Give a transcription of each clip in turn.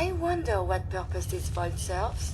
I wonder what purpose this vault serves.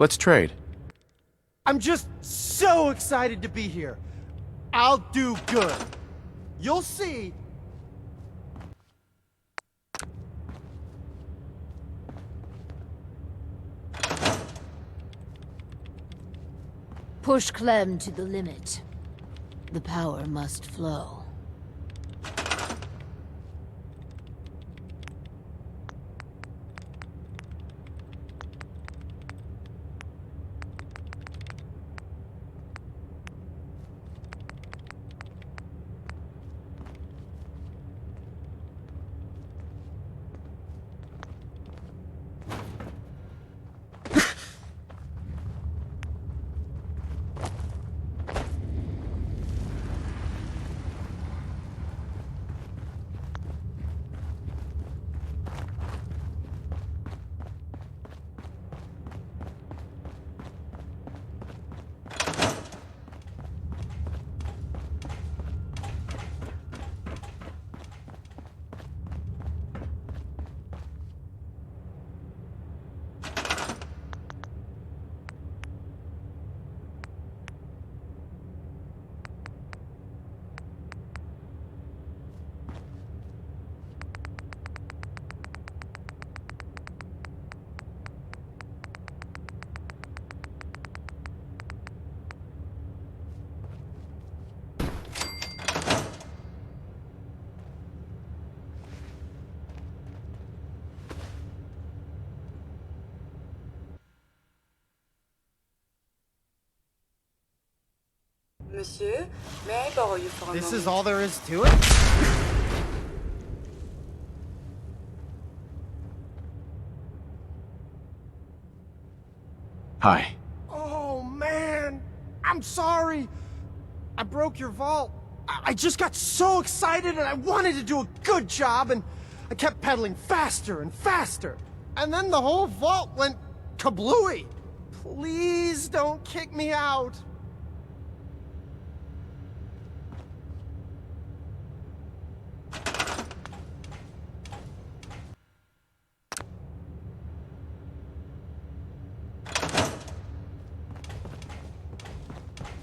Let's trade. I'm just so excited to be here. I'll do good. You'll see. Push Clem to the limit. The power must flow. Monsieur, may I borrow you for a moment? This is all there is to it? Hi. Oh, man. I'm sorry. I broke your vault. I just got so excited and I wanted to do a good job and I kept pedaling faster and faster. And then the whole vault went kablooey. Please don't kick me out.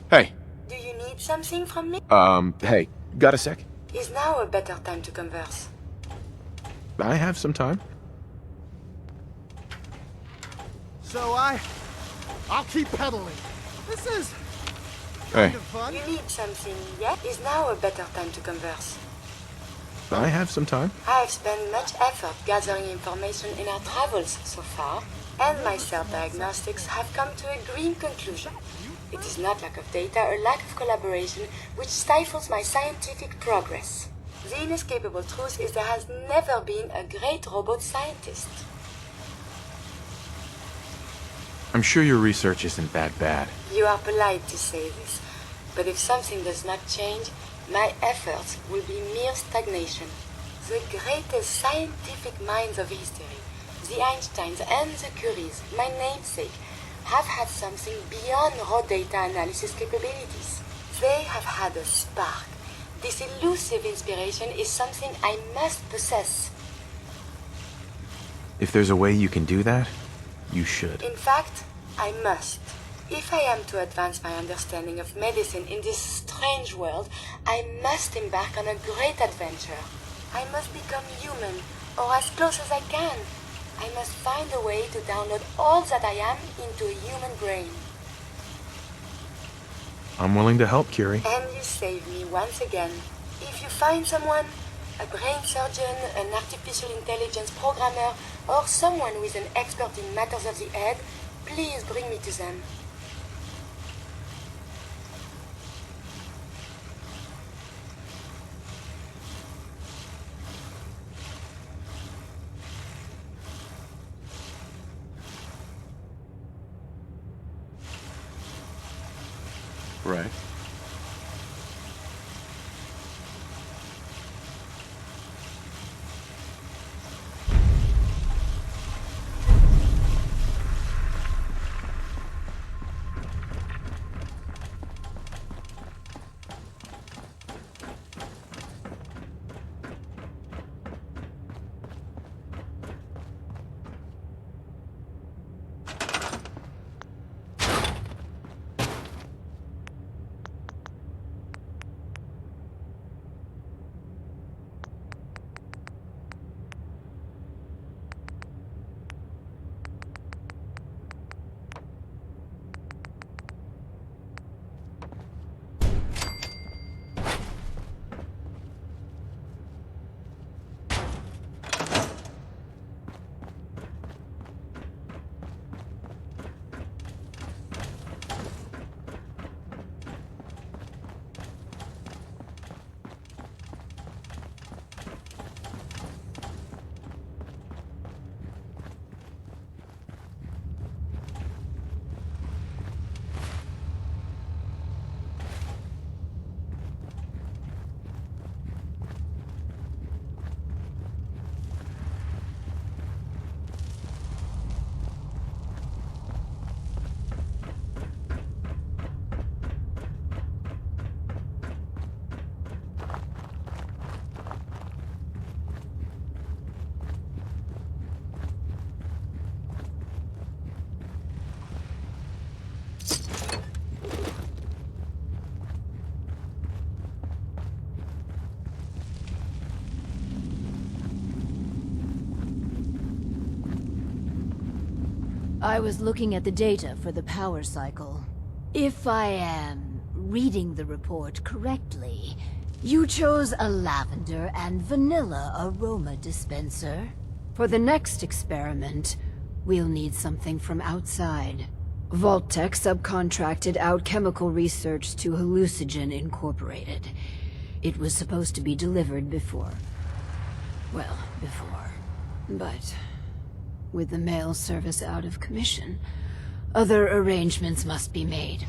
Hey. Do you need something from me? Hey. Got a sec? Is now a better time to converse? I have some time. So I'll keep pedaling. This is Hey. kind of fun. You need something, yeah? Is now a better time to converse? I have some time. I have spent much effort gathering information in our travels so far, and my self-diagnostics have come to a green conclusion. It is not lack of data or lack of collaboration which stifles my scientific progress. The inescapable truth is there has never been a great robot scientist. I'm sure your research isn't that bad. You are polite to say this, but if something does not change, my efforts will be mere stagnation. The greatest scientific minds of history, the Einsteins and the Curies, my namesake, have had something beyond raw data analysis capabilities. They have had a spark. This elusive inspiration is something I must possess. If there's a way you can do that, you should. In fact, I must. If I am to advance my understanding of medicine in this strange world, I must embark on a great adventure. I must become human, or as close as I can. I must find a way to download all that I am into a human brain. I'm willing to help, Curie. And you save me once again. If you find someone, a brain surgeon, an artificial intelligence programmer, or someone who is an expert in matters of the head, please bring me to them. Right. I was looking at the data for the power cycle. If I am reading the report correctly, you chose a lavender and vanilla aroma dispenser. For the next experiment, we'll need something from outside. Vault-Tec subcontracted out chemical research to Hallucigen Incorporated. It was supposed to be delivered before. Well, before. But with the mail service out of commission, other arrangements must be made.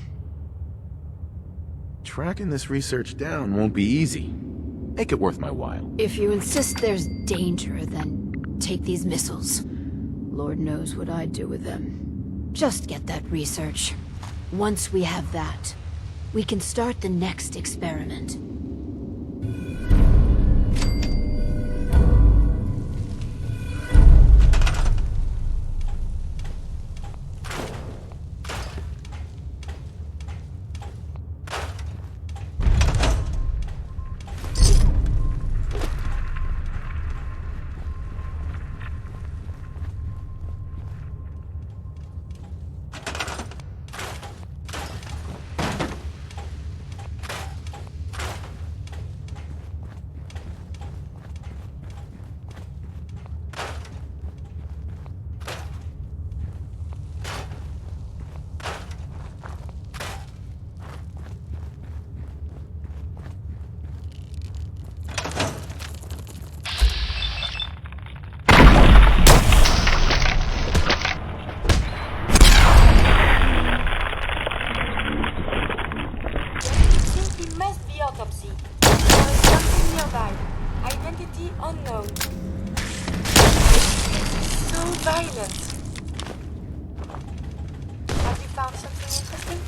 Tracking this research down won't be easy. Make it worth my while. If you insist there's danger, then take these missiles. Lord knows what I'd do with them. Just get that research. Once we have that, we can start the next experiment. Autopsy. There is something nearby. Identity unknown. It's so violent. Have you found something interesting?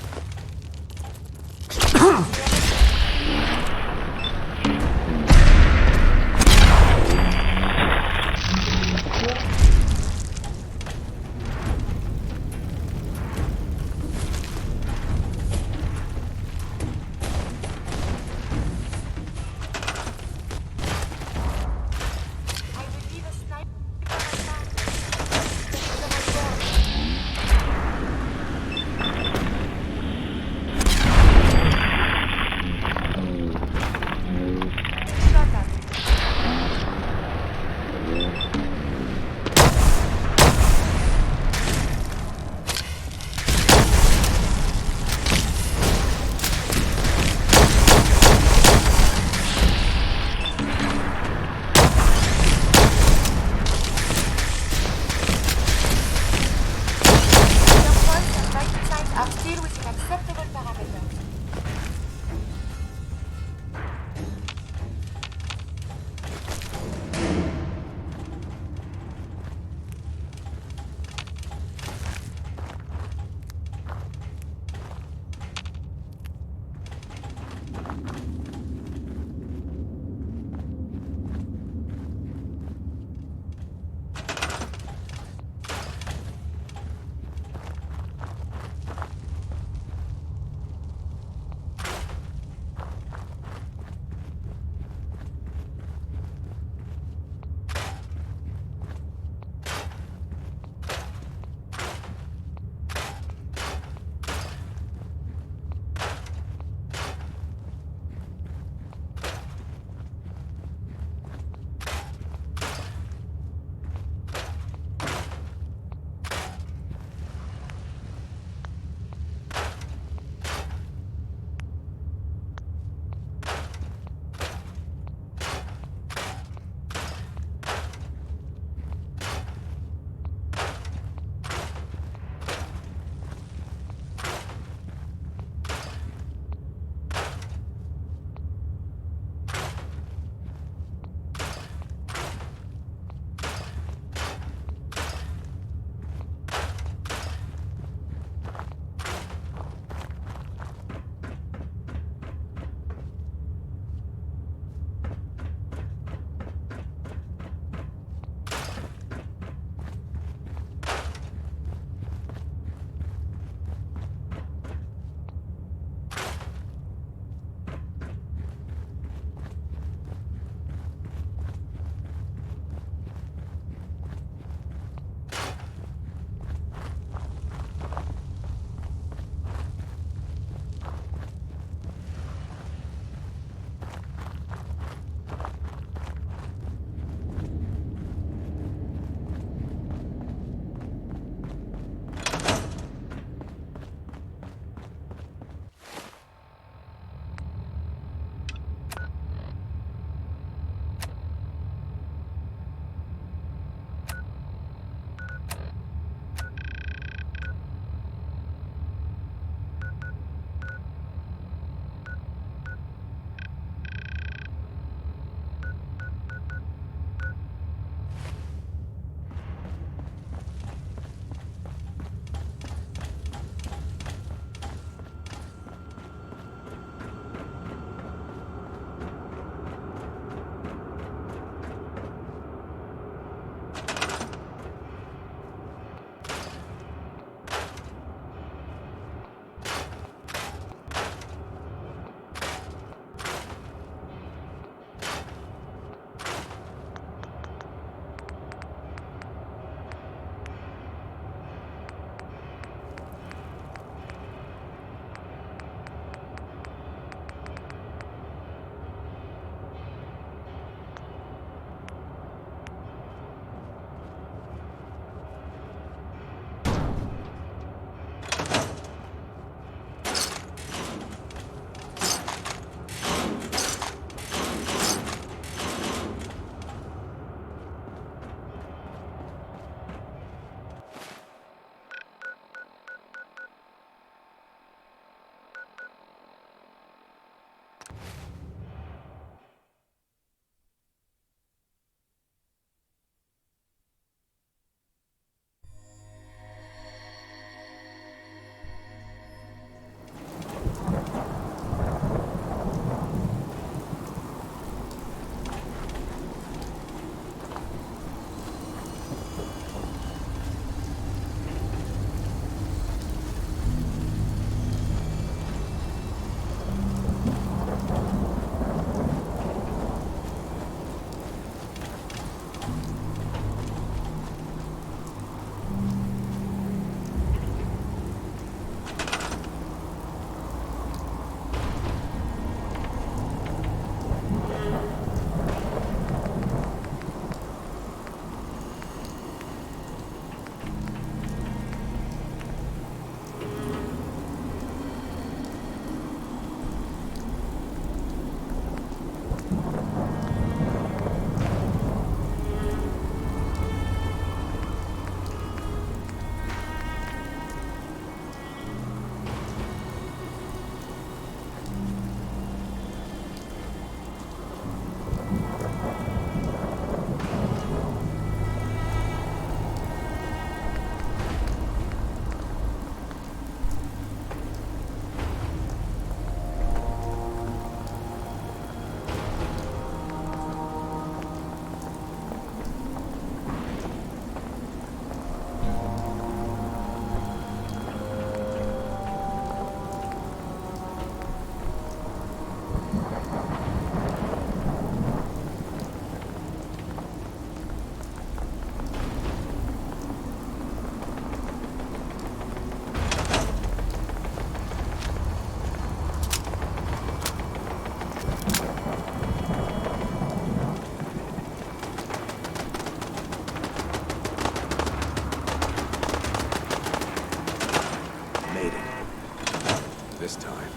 this time.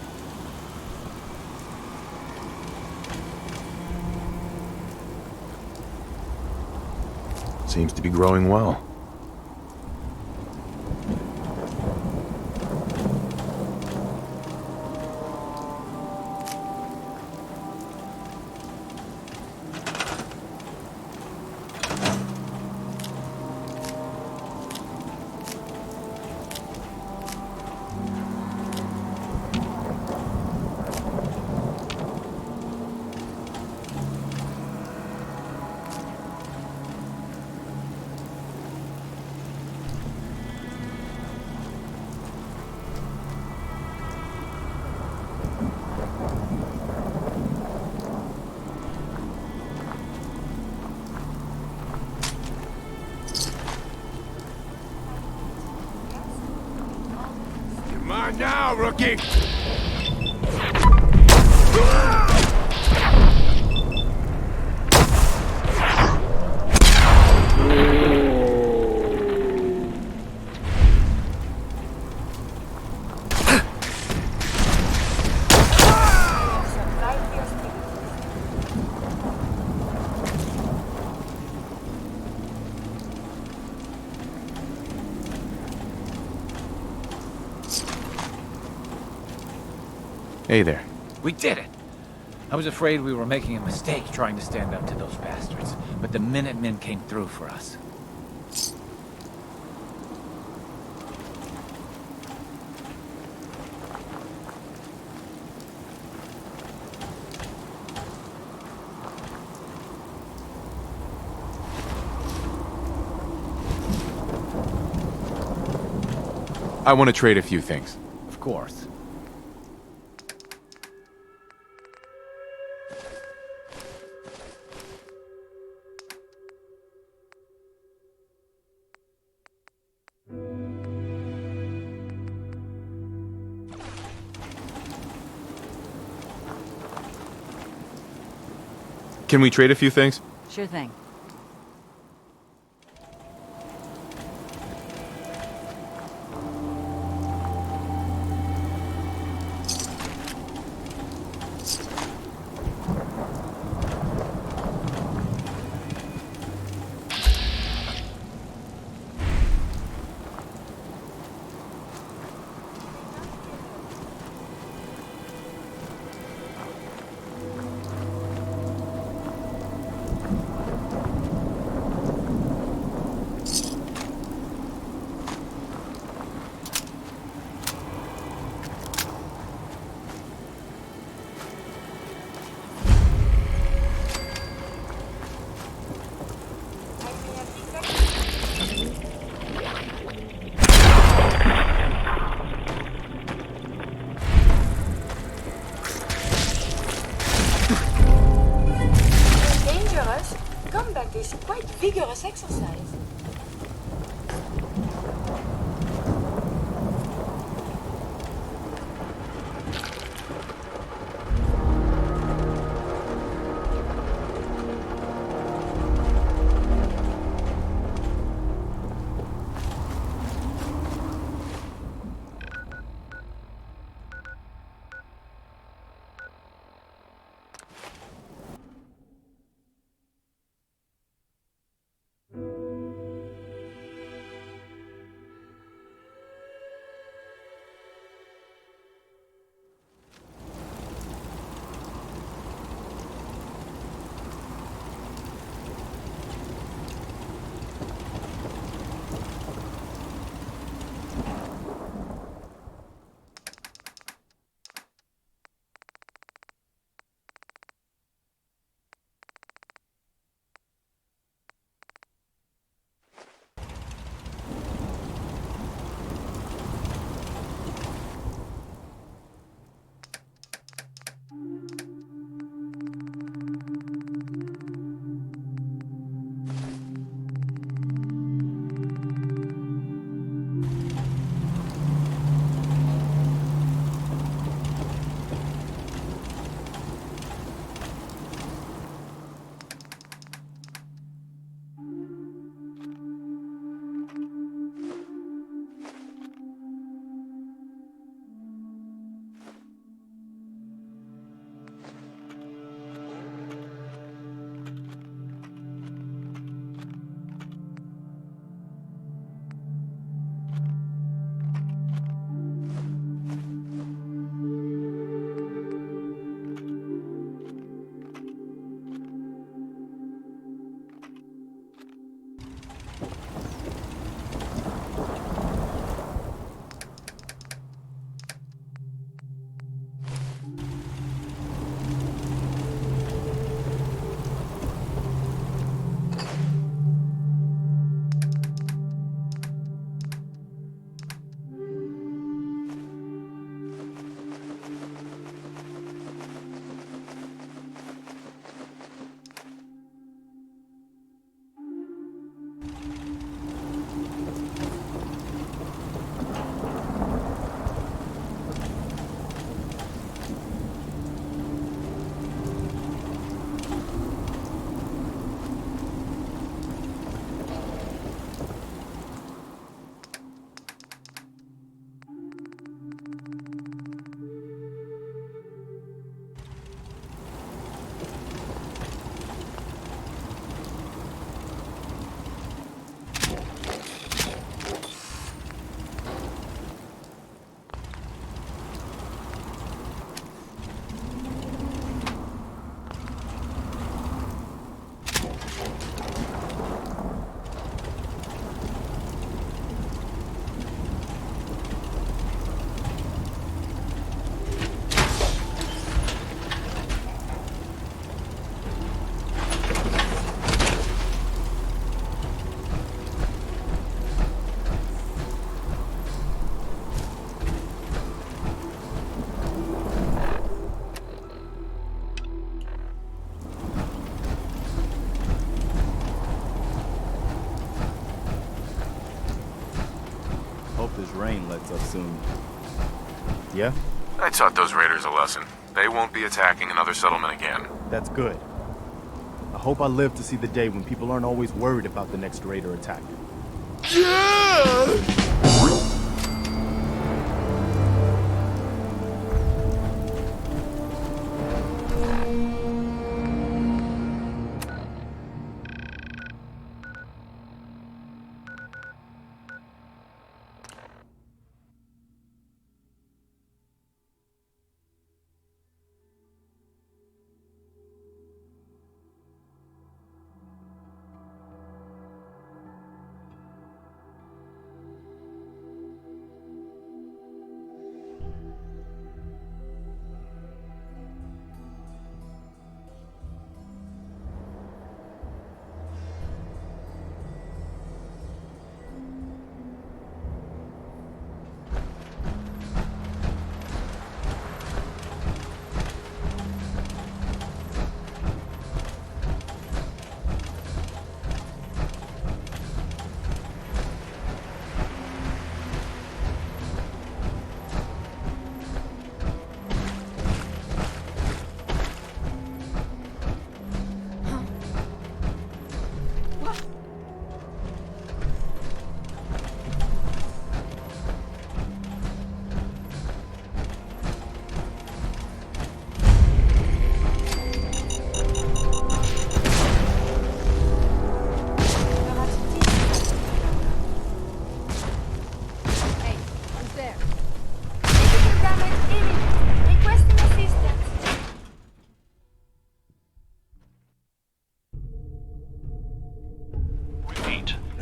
Seems to be growing well. Come on now, rookie! Survive the hostilities. Hey there. We did it! I was afraid we were making a mistake trying to stand up to those bastards, but the Minutemen came through for us. I want to trade a few things. Of course. Can we trade a few things? Sure thing. Yeah? I taught those raiders a lesson. They won't be attacking another settlement again. That's good. I hope I live to see the day when people aren't always worried about the next raider attack.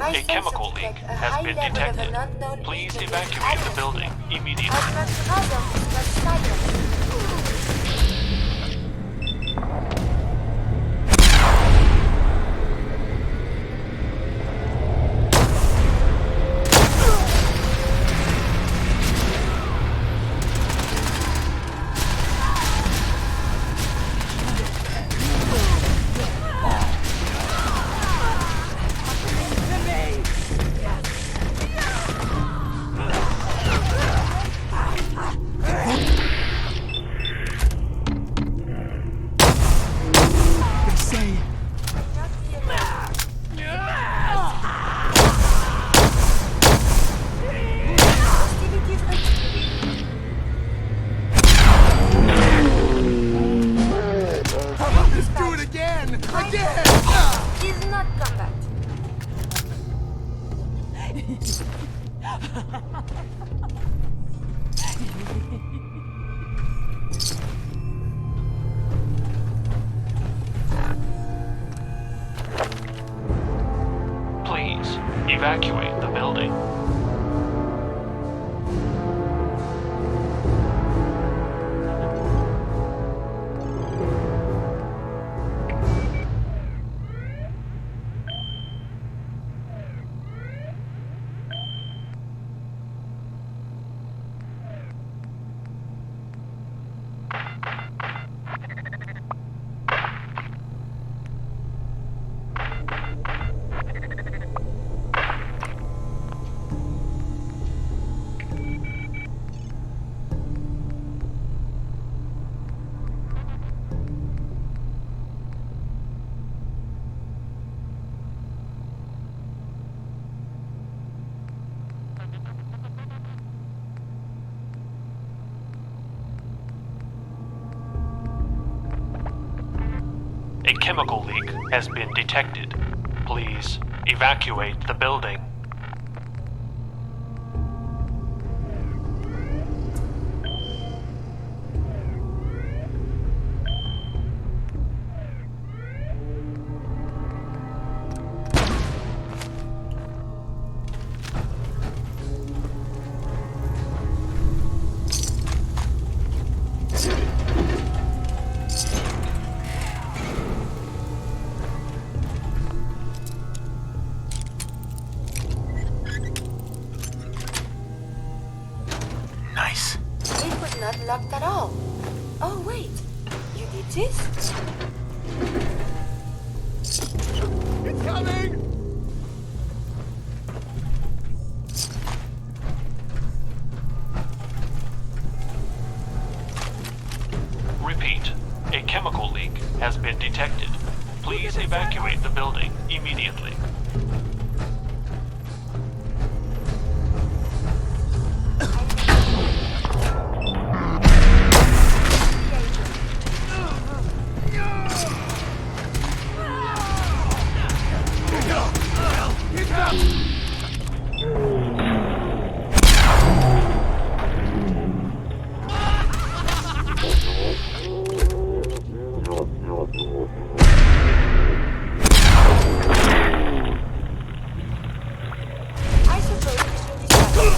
A chemical leak has been detected. Please evacuate the building immediately. I'd much rather it was silent. Is not combat. Please evacuate the building. A chemical leak has been detected. Please evacuate the building. Nice. It was not locked at all. Oh, wait. You did this? It's coming! evacuate the building immediately. I suppose we should decide.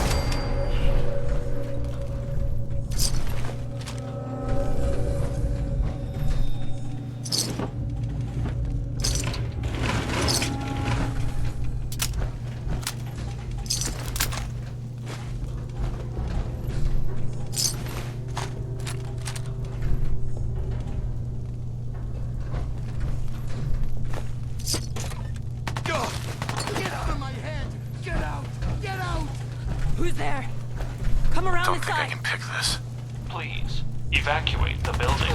Get out of my head! Get out! Get out! Who's there? Come around Don't this think I side. can pick this. Please, evacuate the building.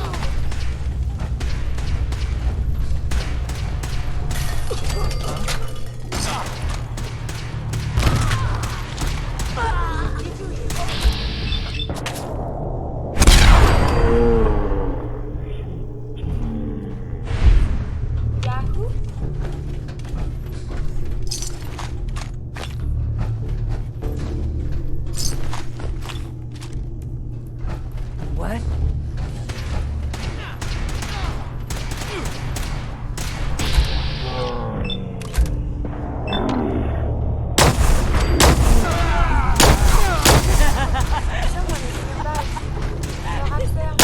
Yahoo? What? Someone is nearby. Perhaps they are.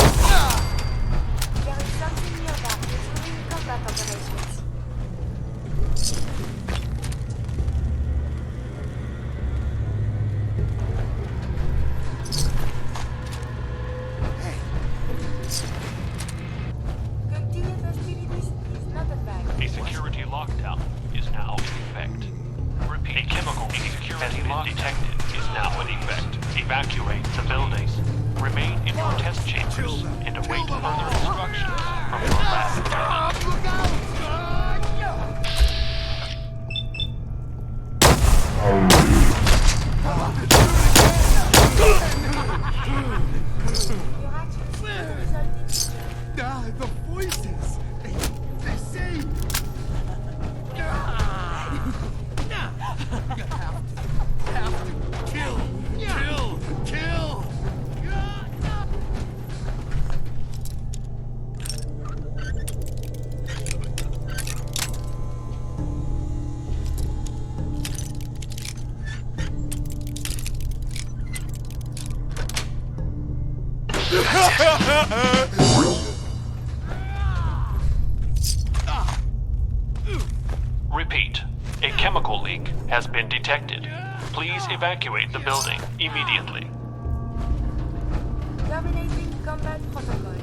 There is something nearby resuming combat operations. Continue festivities is not advised. A security lockdown is now in effect. Repeat, a chemical security lockdown detected is now in effect. Evacuate the buildings. Remain in your test chambers and await further instructions from your lab attendant. Your actions will result in The voices! They say... Kill! Kill! Kill! Repeat, a chemical leak has been detected. Please evacuate the building immediately. terminating combat protocol.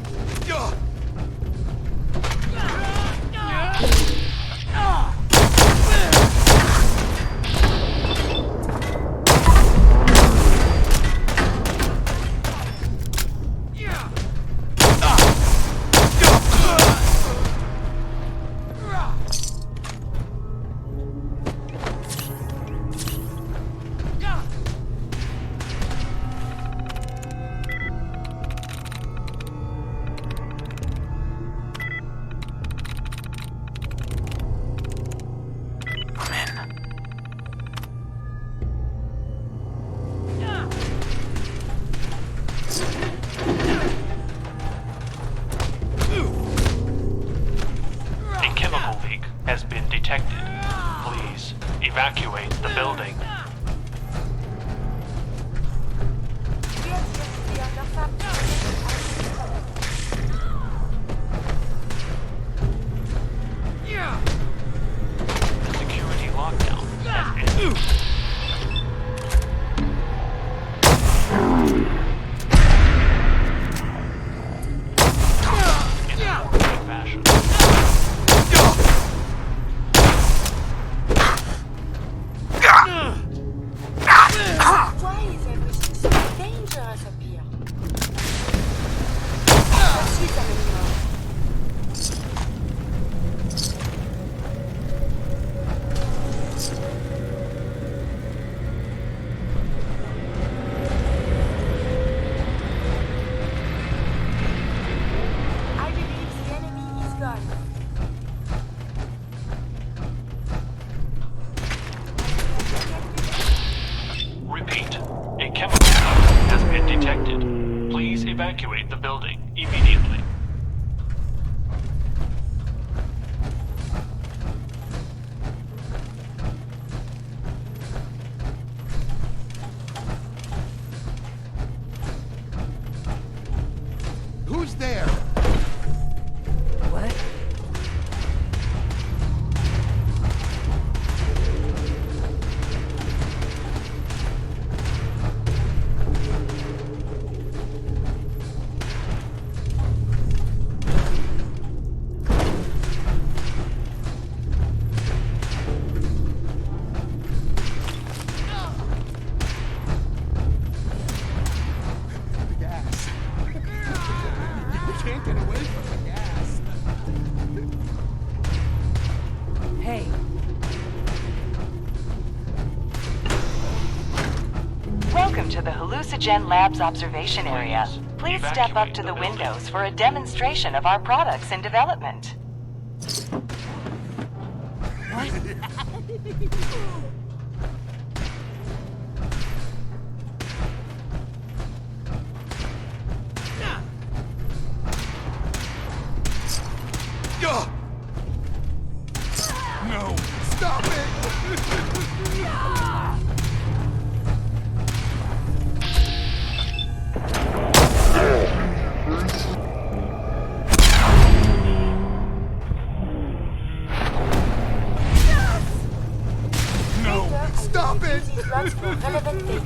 A chemical leak has been detected. Please evacuate the building. We appear to be under fire. The security lockdown has ended. In a coordinated fashion. Why is everything so dangerous up here? I don't see them anymore. evacuate the building immediately. Who's there? What? The gas. You can't get away from the gas. Hey. Welcome to the Hallucigen Labs observation area. Please step up to the windows for a demonstration of our products in development. No, stop it! No, stop it! Use logs for relevant data.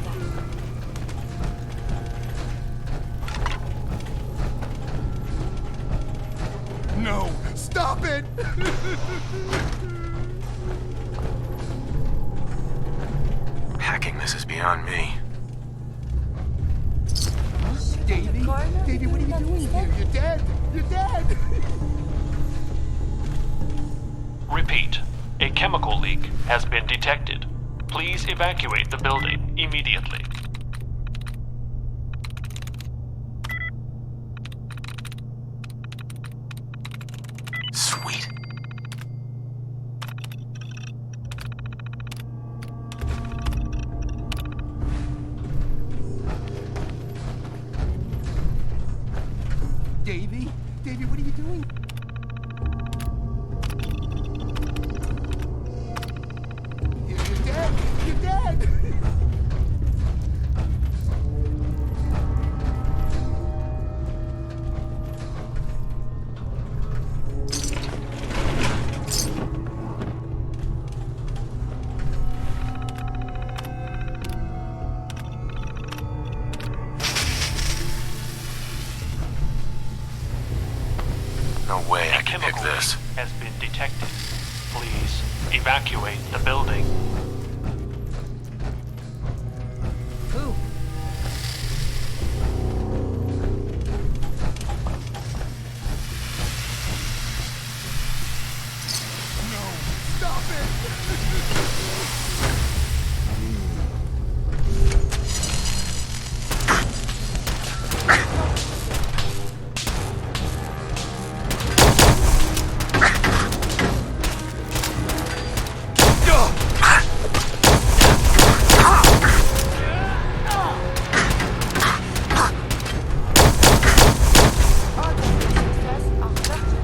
No, stop it! Hacking this is beyond me. Davey? Davey, what are you doing here? You're dead! You're dead! Repeat. A chemical leak has been detected. Please evacuate the building immediately. Sweet. Davey? Davey, what are you doing? You're dead! You're dead! No way I A can pick chemical this. leak has been detected. Please evacuate the building. Who? No, stop it! Success are virtually.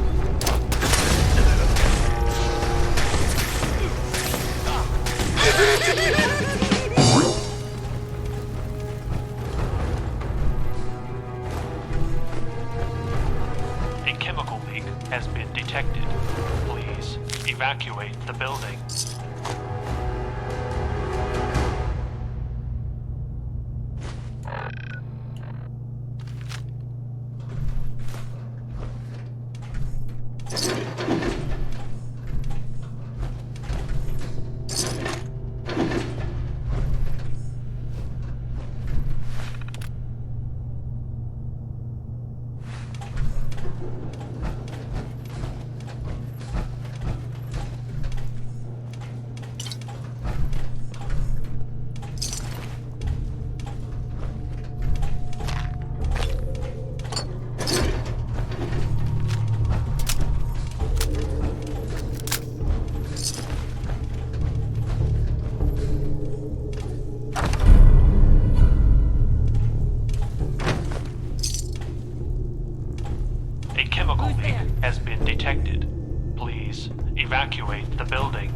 A chemical leak has been detected. Please evacuate the building. has been detected. Please evacuate the building.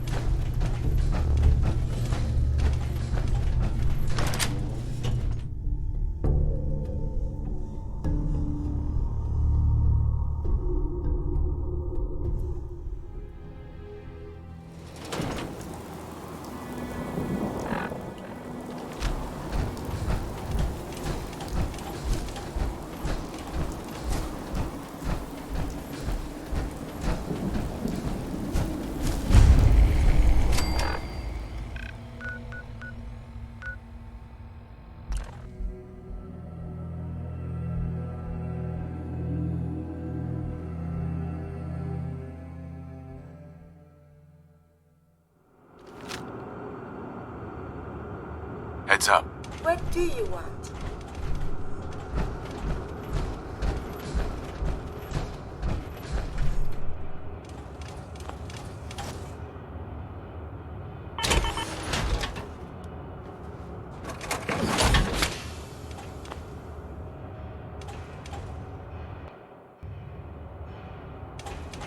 Heads up. What do you want?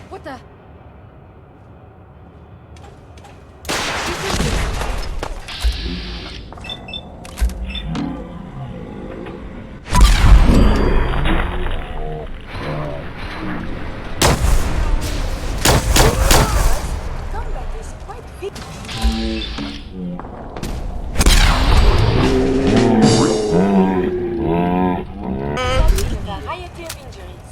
What the? Combat is quite big. With a variety of injuries.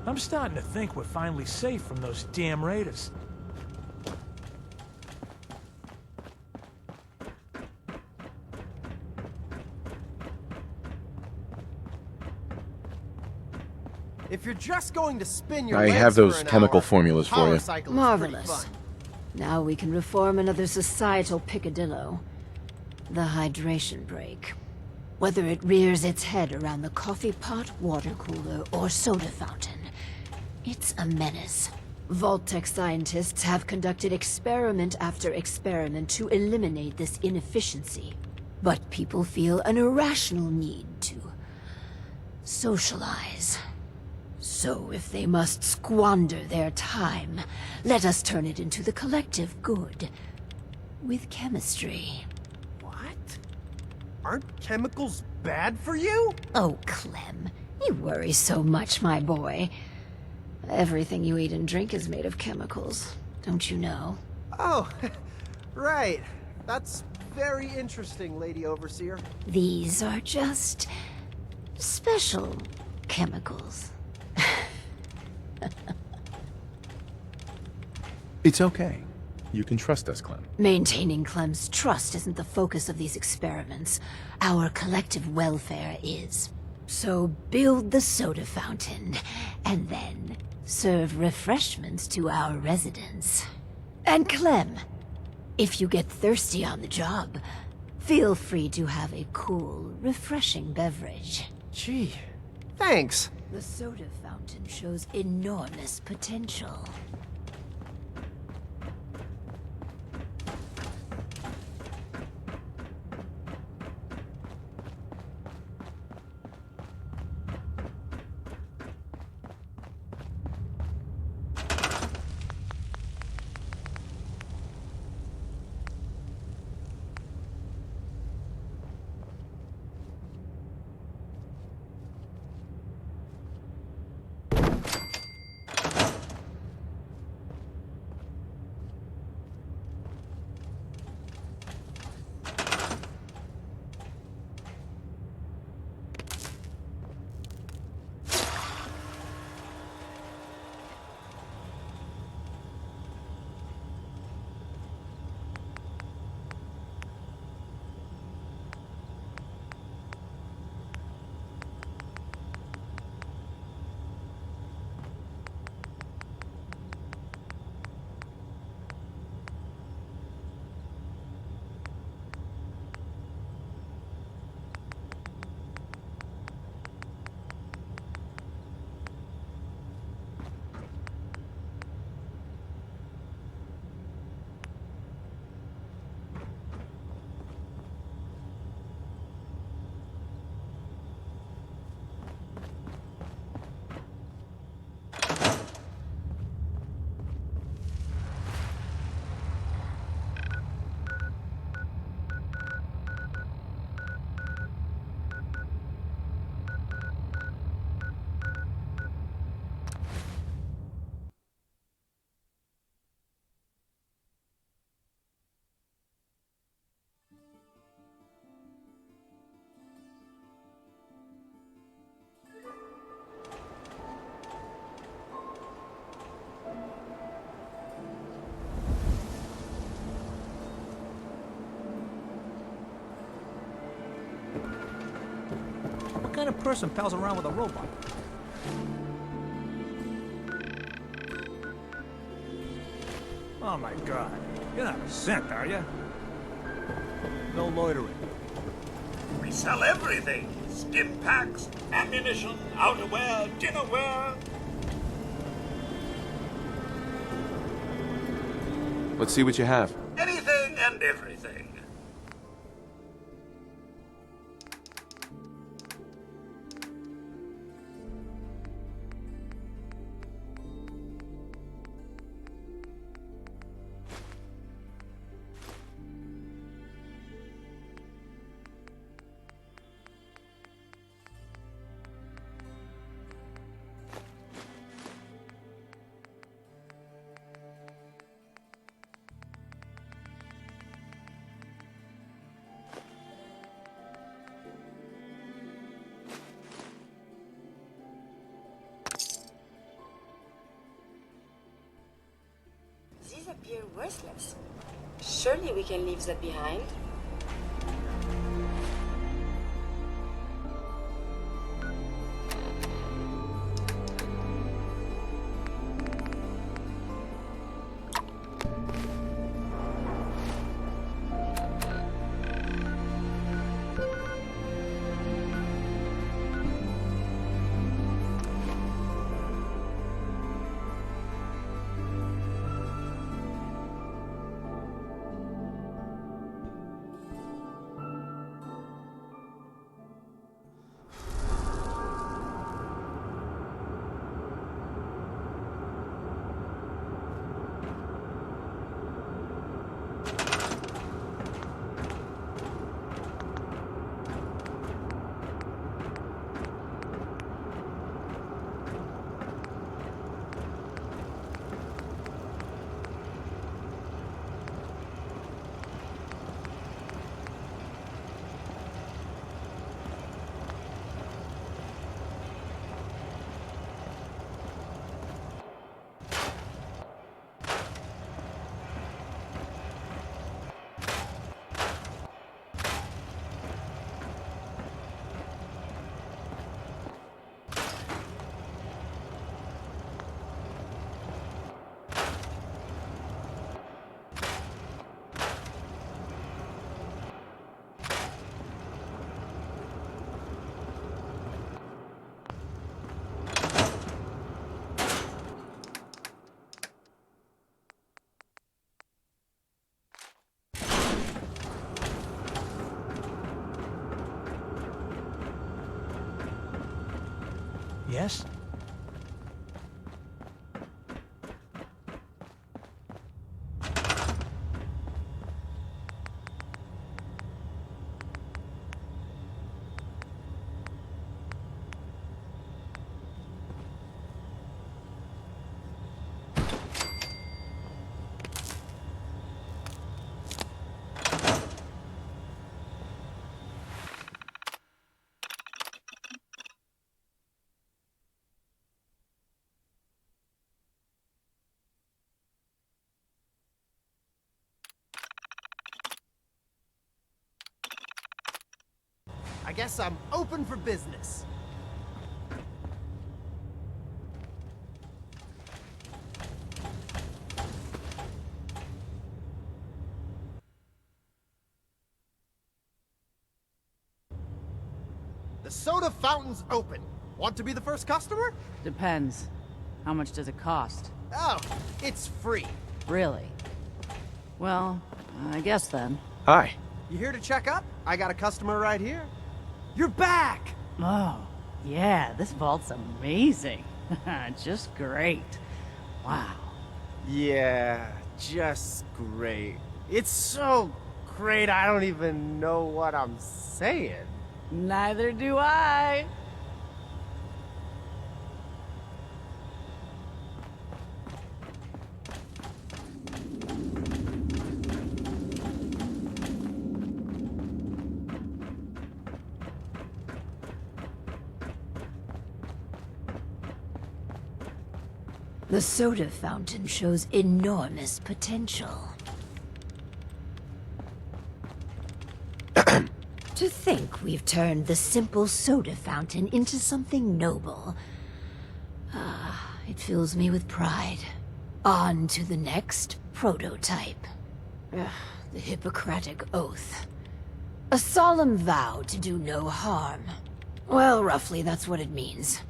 I'm starting to think we're finally safe from those damn raiders. If you're just going to spin your I legs have those for an chemical hour, formulas for power you. cycle is Marvelous. pretty fun. Now we can reform another societal picadillo. The hydration break. Whether it rears its head around the coffee pot, water cooler, or soda fountain, it's a menace. Vault-Tec scientists have conducted experiment after experiment to eliminate this inefficiency. But people feel an irrational need to socialize. So if they must squander their time, let us turn it into the collective good. With chemistry. What? Aren't chemicals bad for you? Oh, Clem, you worry so much, my boy. Everything you eat and drink is made of chemicals, don't you know? Oh, right. That's very interesting, Lady Overseer. These are just special chemicals. It's okay. You can trust us, Clem. Maintaining Clem's trust isn't the focus of these experiments. Our collective welfare is. So build the soda fountain, and then serve refreshments to our residents. And Clem, if you get thirsty on the job, feel free to have a cool, refreshing beverage. Gee, thanks. The soda fountain shows enormous potential. kind of person pals around with a robot? Oh my god. You're not a simp, are you? No loitering. We sell everything. Stim packs, ammunition, outerwear, dinnerware. Let's see what you have. Anything and everything. These appear worthless. Surely we can leave that behind. Yes? I guess I'm open for business. The soda fountain's open. Want to be the first customer? Depends. How much does it cost? Oh, it's free. Really? Well, I guess then. Hi. You here to check up? I got a customer right here. You're back! Oh, yeah, this vault's amazing. Just great. Wow. Yeah, just great. It's so great I don't even know what I'm saying. Neither do I. The soda fountain shows enormous potential. To think we've turned the simple soda fountain into something noble. It fills me with pride. On to the next prototype. The Hippocratic Oath. A solemn vow to do no harm. Well, roughly that's what it means.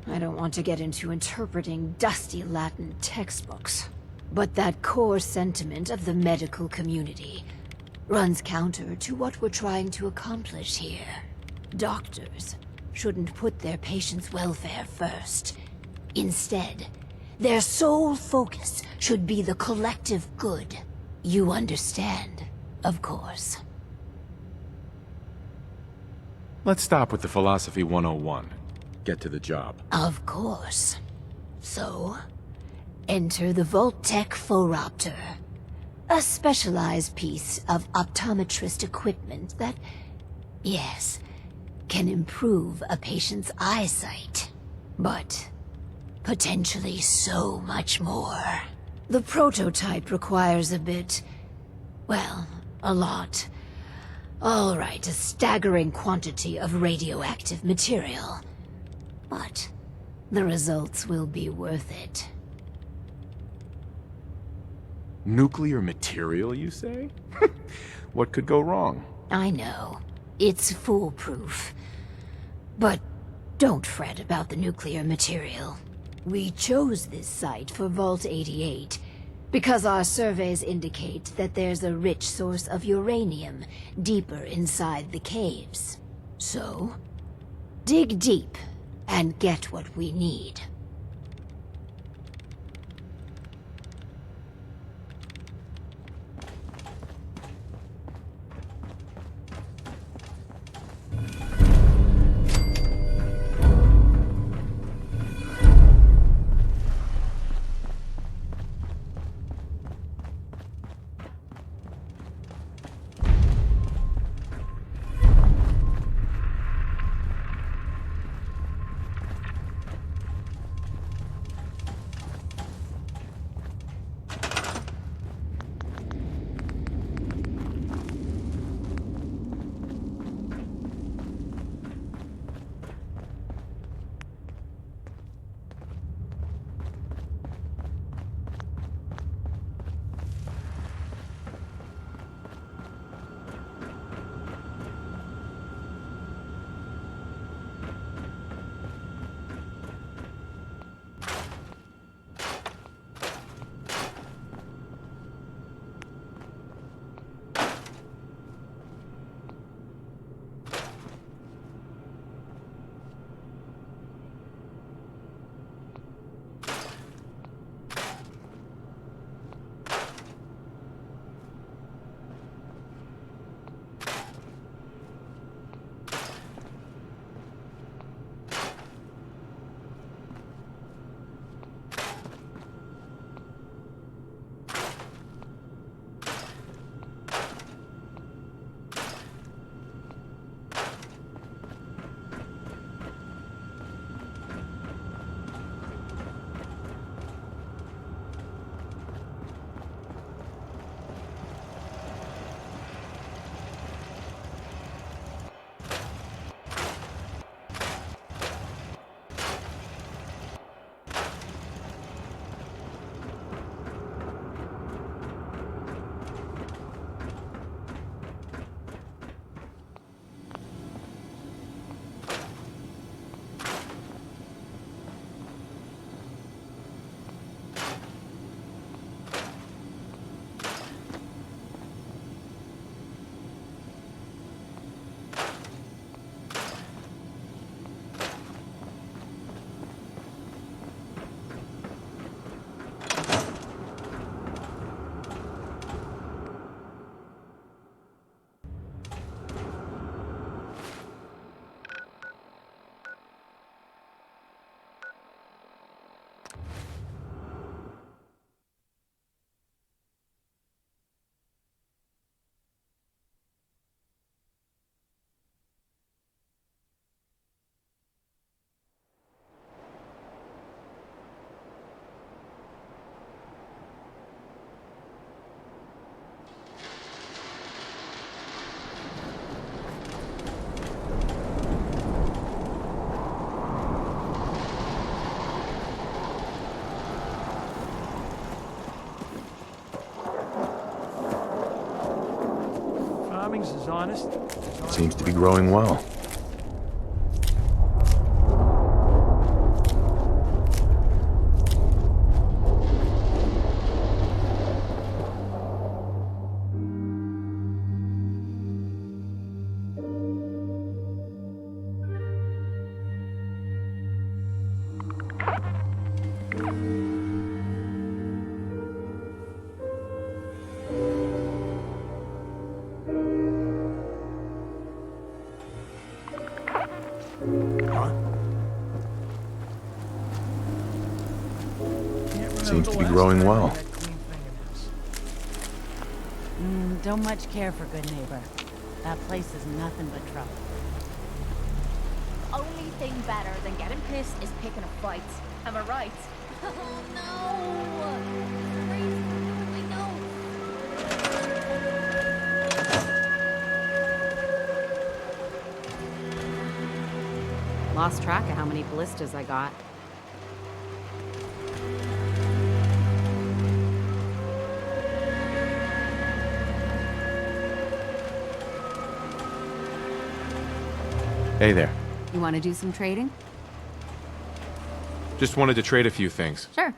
I don't want to get into interpreting dusty Latin textbooks. But that core sentiment of the medical community runs counter to what we're trying to accomplish here. Doctors shouldn't put their patients' welfare first. Instead, their sole focus should be the collective good. You understand, of course. Let's stop with the Philosophy 101. Get to the job. Of course. So, enter the Vault-Tec Phoropter. A specialized piece of optometrist equipment that, yes, can improve a patient's eyesight. But potentially so much more. The prototype requires a bit, well, a lot. All right, a staggering quantity of radioactive material. But the results will be worth it. Nuclear material, you say? What could go wrong? I know. It's foolproof. But don't fret about the nuclear material. We chose this site for Vault 88 because our surveys indicate that there's a rich source of uranium deeper inside the caves. So, dig deep and get what we need. Cummings is honest. Seems to be growing well. Seems to be growing well. Don't much care for Good Neighbor. That place is nothing but trouble. Only thing better than getting pissed is picking a fight. Am I right? Oh no! Lost track of how many ballistas I got. Hey there. You want to do some trading? Just wanted to trade a few things. Sure.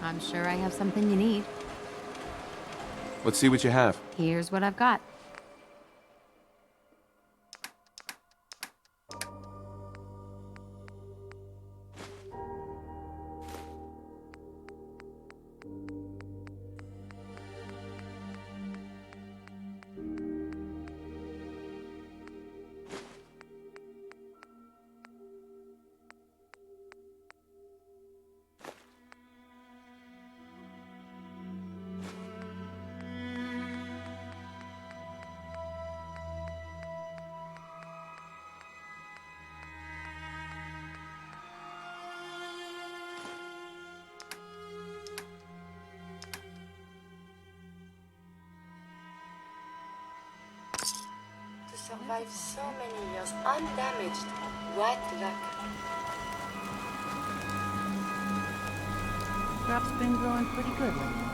I'm sure I have something you need. Let's see what you have. Here's what I've got. To survive so many years undamaged, what luck. Crop's been growing pretty good lately.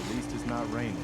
At least it's not raining.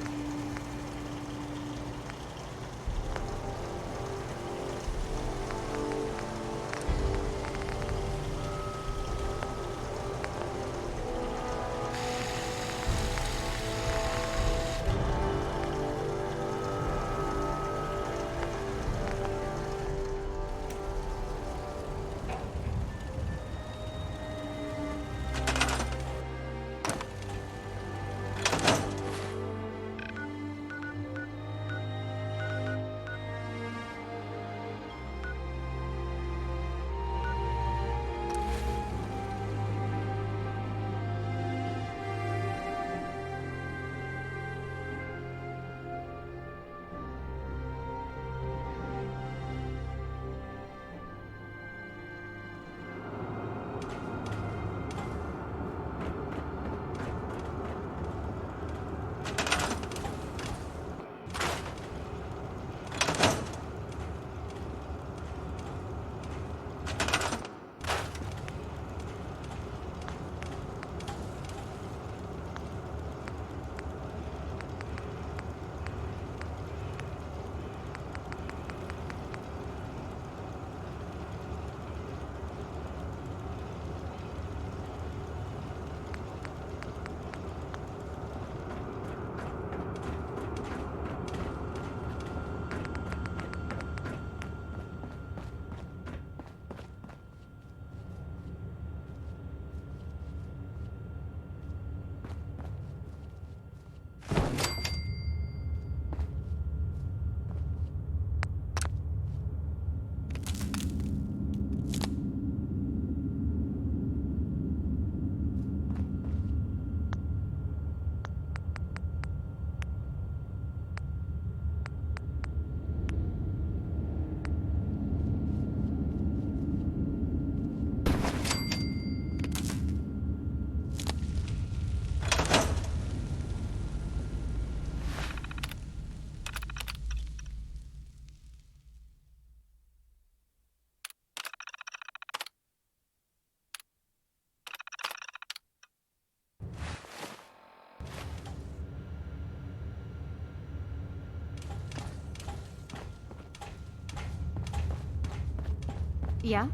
Yeah?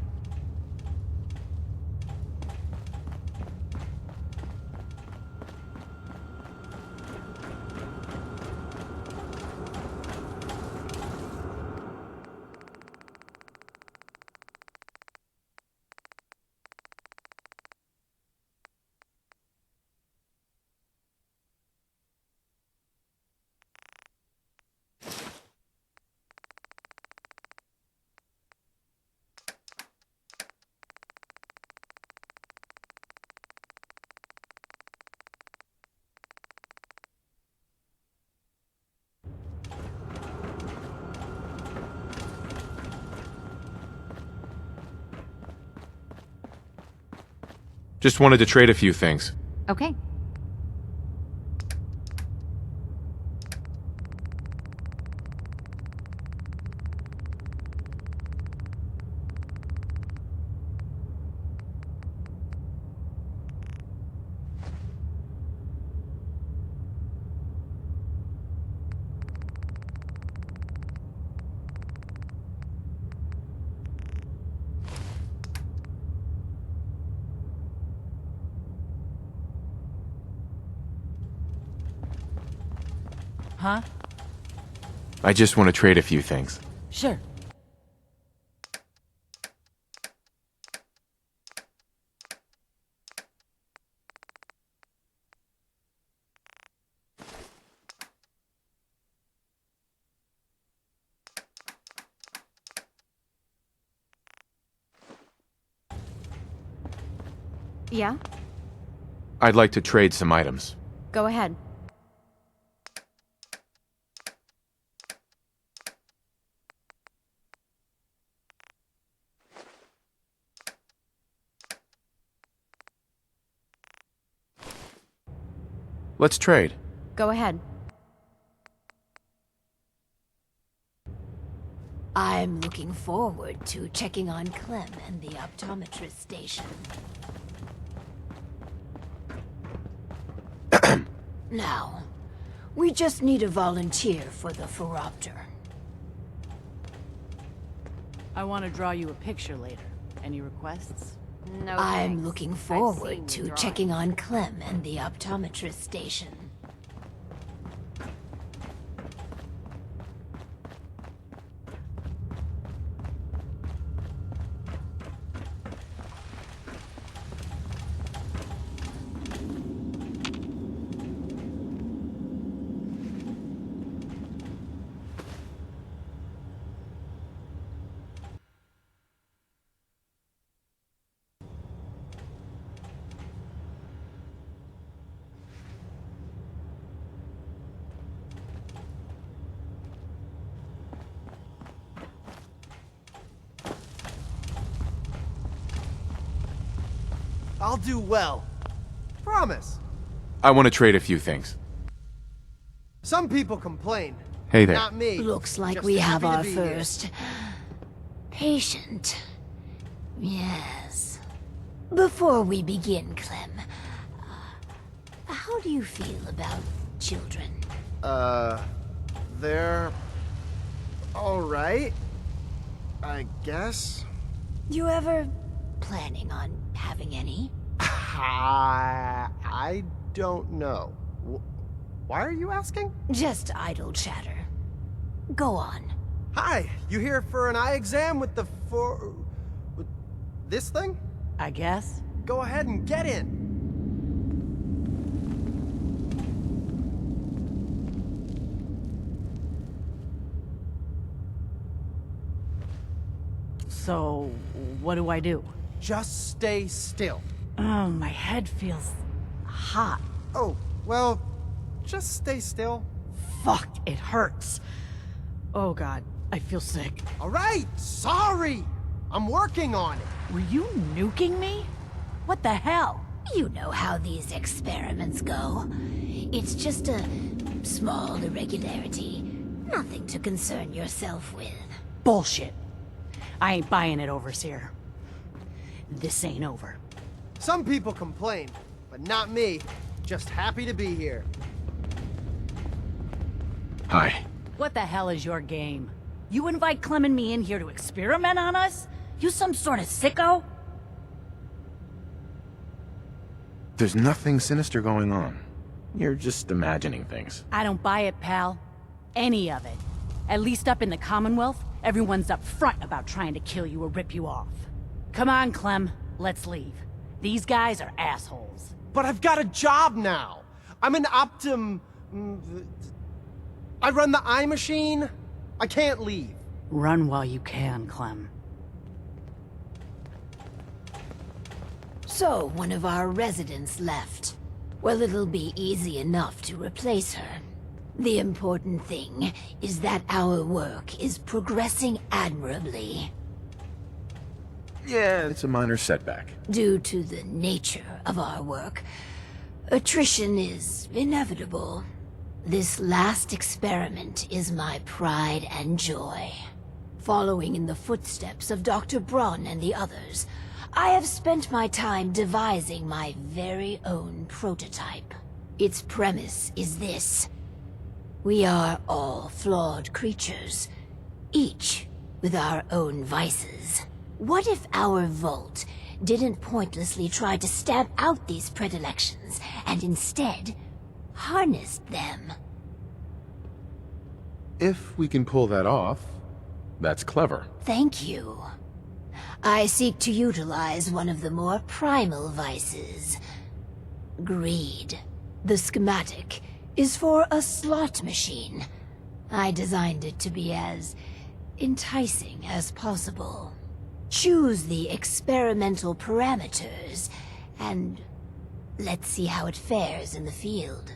Just wanted to trade a few things. Okay. Huh? I just want to trade a few things. Sure. Yeah? I'd like to trade some items. Go ahead. Let's trade. Go ahead. I'm looking forward to checking on Clem and the optometrist station. Now, we just need a volunteer for the Phoropter. I want to draw you a picture later. Any requests? No I'm thanks. looking I've forward seen to the drawings. checking on Clem and the optometrist station. I'll do well. Promise. I want to trade a few things. Some people complain. Hey there. Not me. Looks like Just we have happy to our be here. first patient. Yes. Before we begin, Clem, how do you feel about children? They're all right, I guess. You ever planning on having any? I don't know. Why are you asking? Just idle chatter. Go on. Hi, you here for an eye exam with with this thing? I guess. Go ahead and get in. So, what do I do? Just stay still. Oh, my head feels hot. Oh, well, just stay still. Fuck, it hurts. Oh god, I feel sick. All right, sorry. I'm working on it. Were you nuking me? What the hell? You know how these experiments go. It's just a small irregularity. Nothing to concern yourself with. Bullshit. I ain't buying it, Overseer. This ain't over. Some people complain, but not me. Just happy to be here. Hi. What the hell is your game? You invite Clem and me in here to experiment on us? You some sort of sicko? There's nothing sinister going on. You're just imagining things. I don't buy it, pal. Any of it. At least up in the Commonwealth, everyone's up front about trying to kill you or rip you off. Come on, Clem. Let's leave. These guys are assholes. But I've got a job now. I'm an I run the eye machine. I can't leave. Run while you can, Clem. So, one of our residents left. Well, it'll be easy enough to replace her. The important thing is that our work is progressing admirably. Yeah, it's a minor setback. Due to the nature of our work, attrition is inevitable. This last experiment is my pride and joy. Following in the footsteps of Dr. Braun and the others, I have spent my time devising my very own prototype. Its premise is this. We are all flawed creatures, each with our own vices. What if our Vault didn't pointlessly try to stamp out these predilections, and instead harnessed them? If we can pull that off, that's clever. Thank you. I seek to utilize one of the more primal vices. Greed. The schematic is for a slot machine. I designed it to be as enticing as possible. Choose the experimental parameters, and let's see how it fares in the field.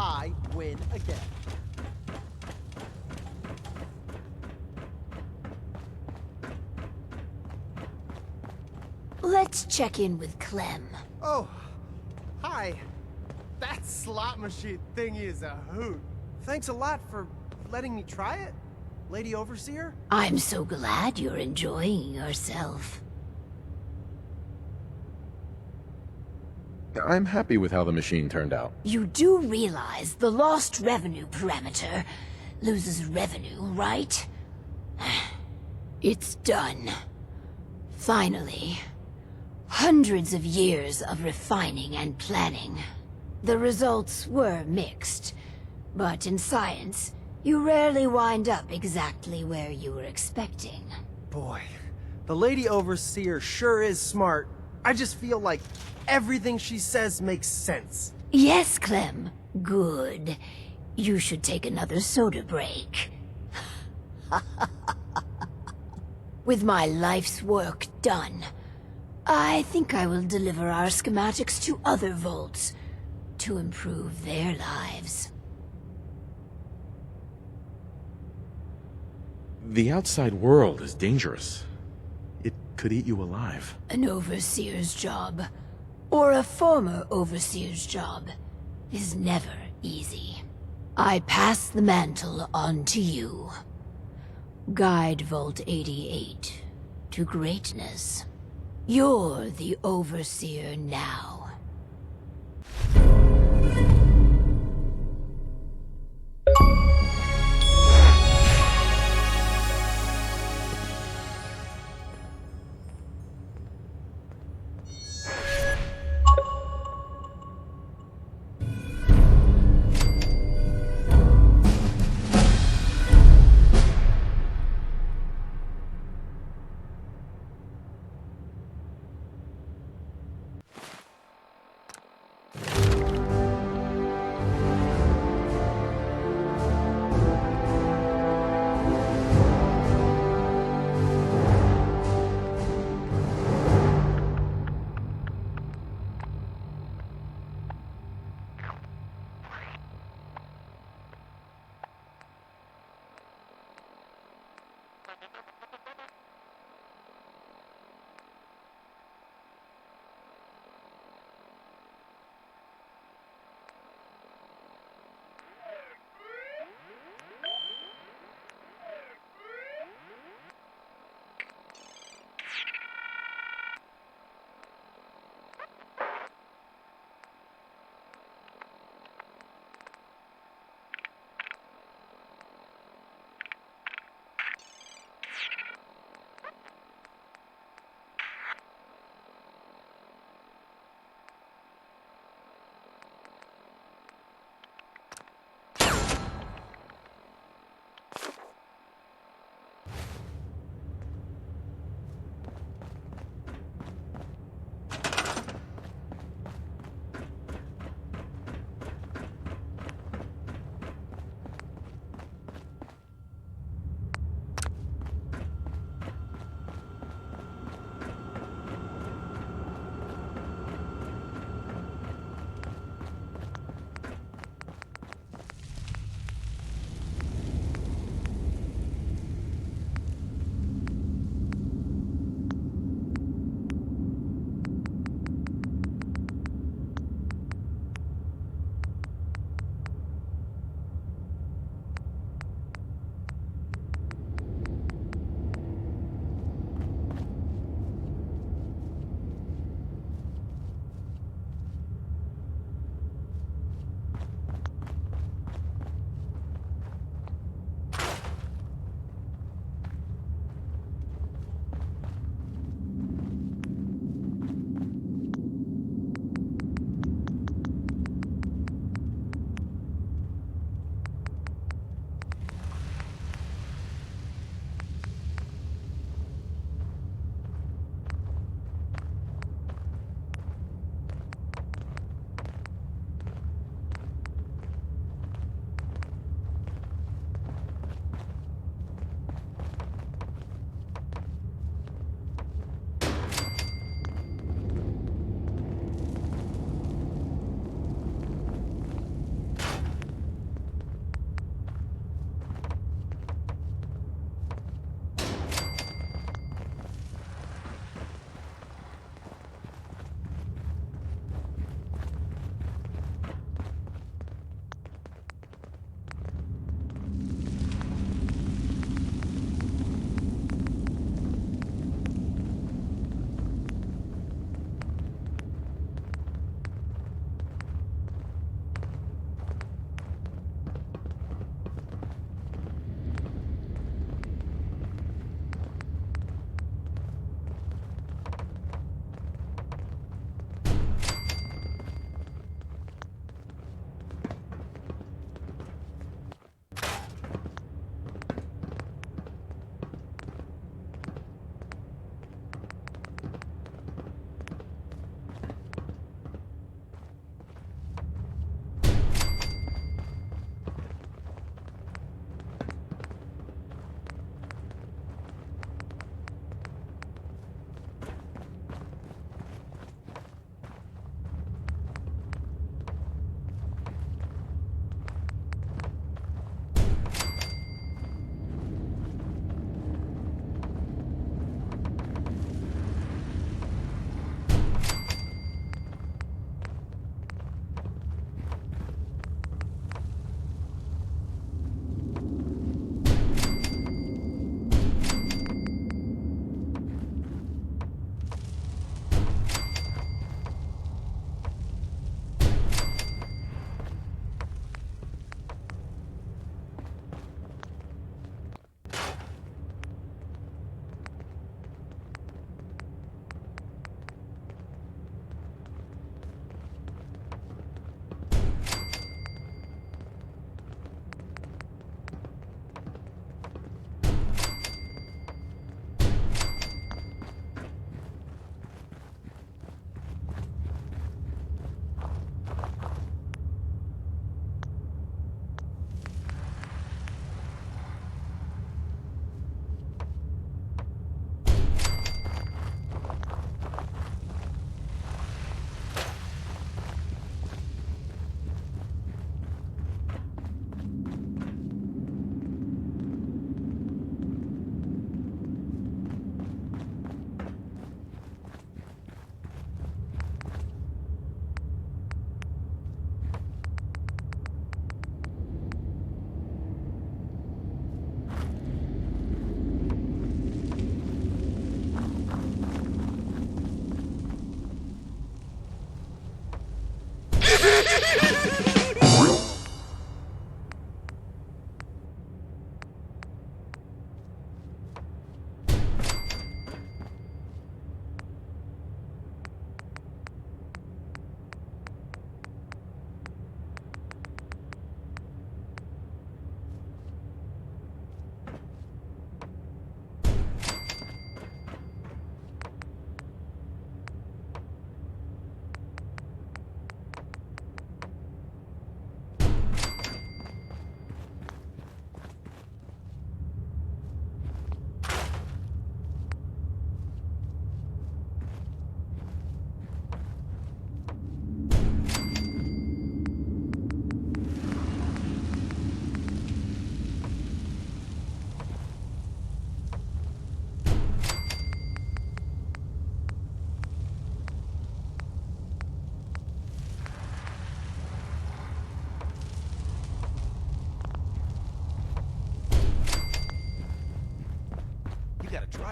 I win again. Let's check in with Clem. Oh, hi. That slot machine thingy is a hoot. Thanks a lot for letting me try it, Lady Overseer. I'm so glad you're enjoying yourself. I'm happy with how the machine turned out. You do realize the lost revenue parameter loses revenue, right? It's done. Finally. Hundreds of years of refining and planning. The results were mixed, But in science, you rarely wind up exactly where you were expecting. Boy, the Lady Overseer sure is smart. I just feel like everything she says makes sense. Yes, Clem. Good. You should take another soda break. With my life's work done, I think I will deliver our schematics to other vaults to improve their lives. The outside world is dangerous. It could eat you alive. An overseer's job, or a former overseer's job, is never easy. I pass the mantle on to you. Guide Vault 88 to greatness. You're the overseer now.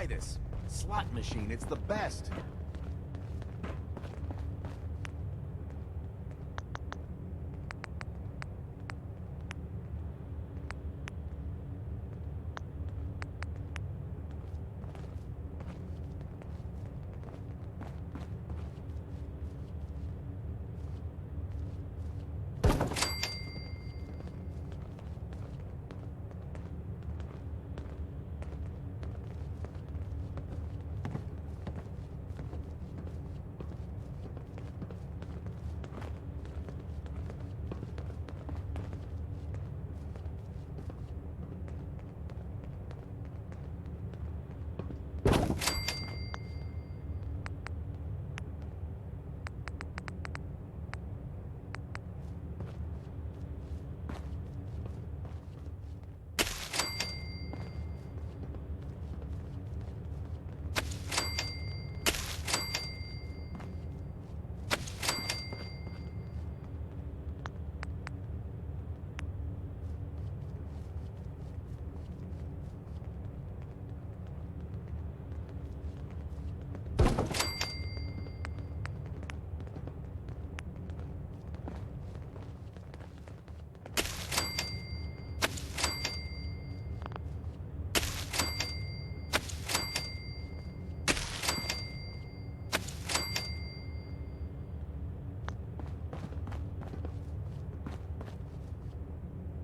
try this. Slot machine, it's the best.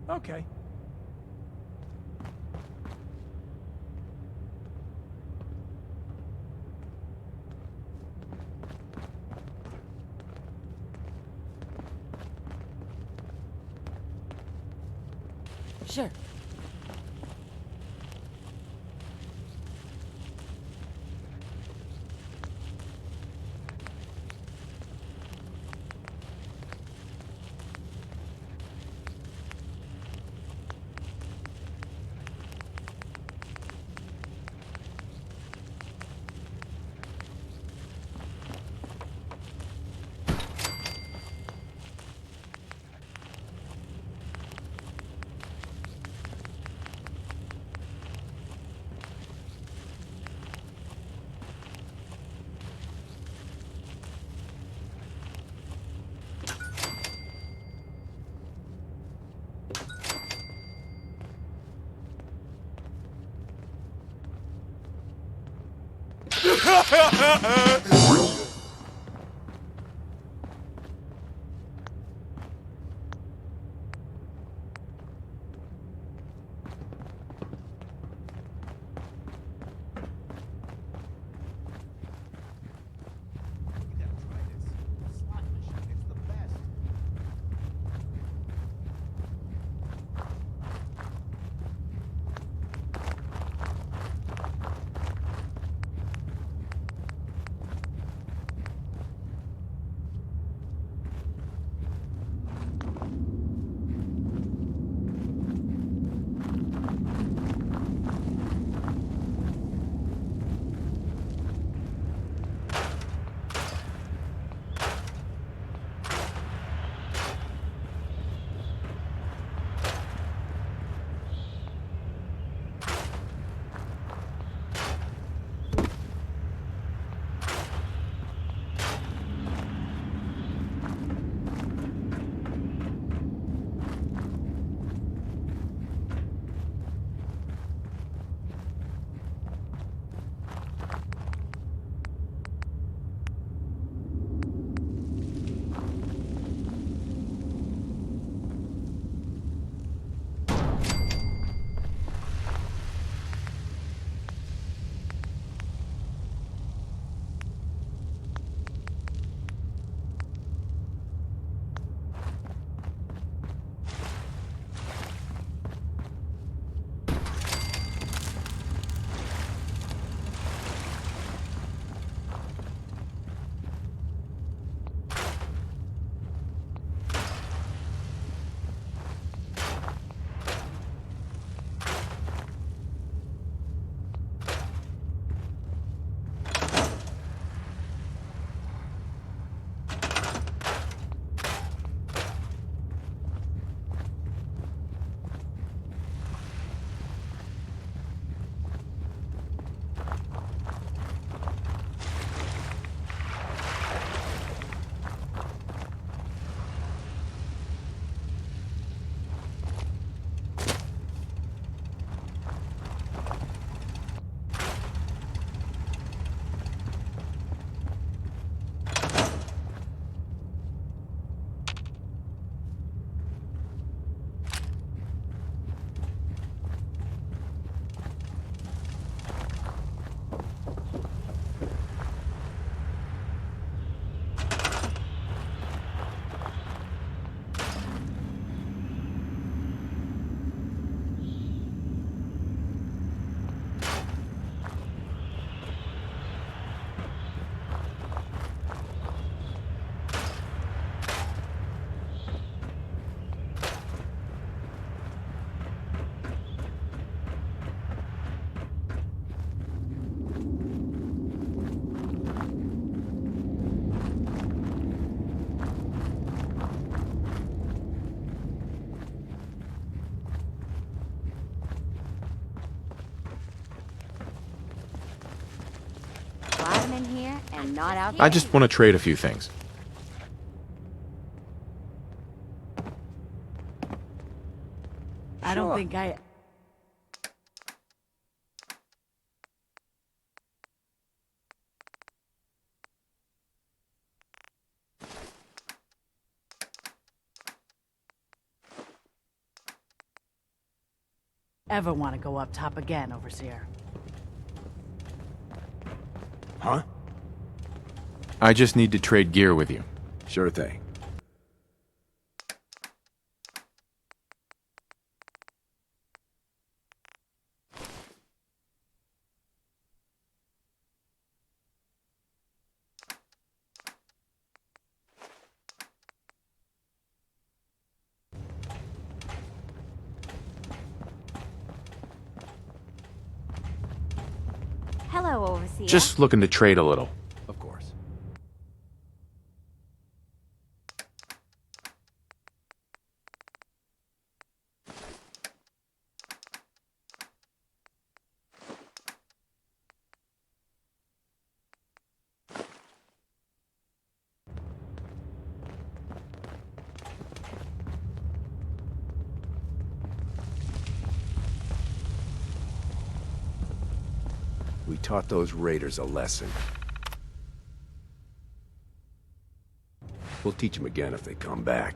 Okay. Sure. And not out I just want to trade a few things. I don't think I... ever want to go up top again, Overseer. Huh? I just need to trade gear with you. Sure thing. Hello, Overseer. Just looking to trade a little. Of course. We taught those raiders a lesson. We'll teach them again if they come back.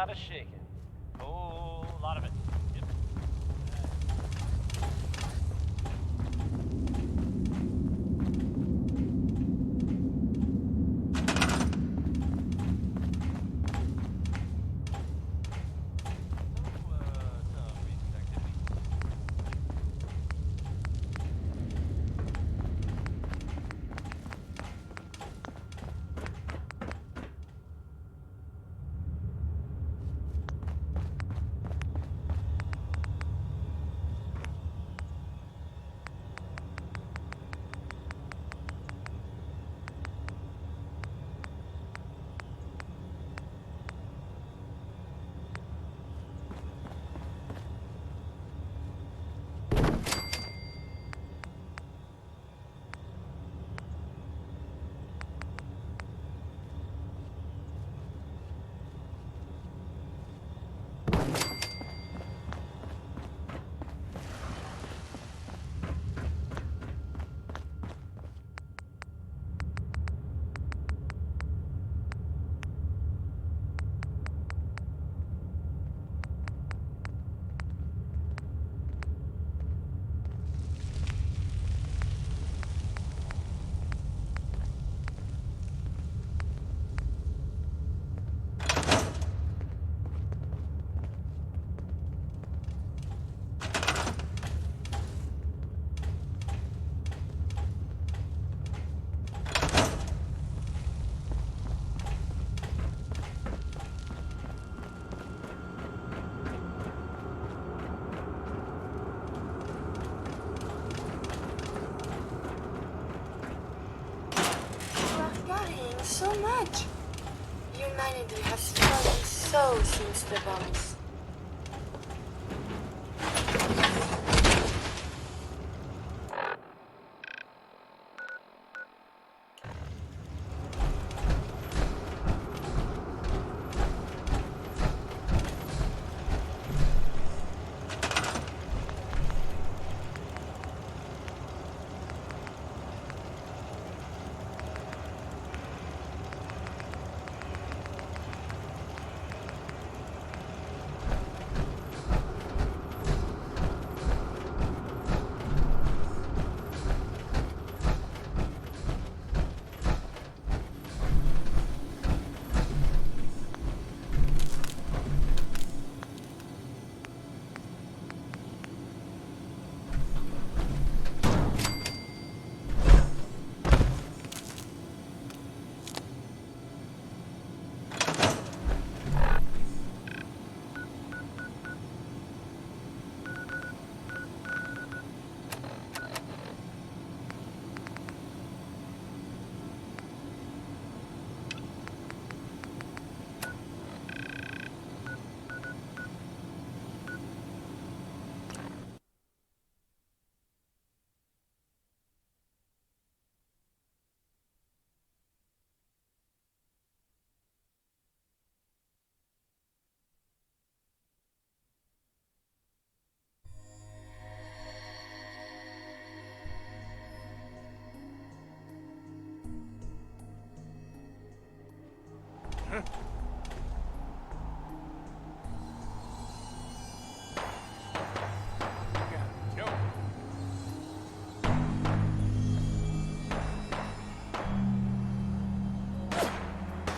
lot of shaking. Whole lot of it. Yep. So much. Humanity has fallen so since the bombs.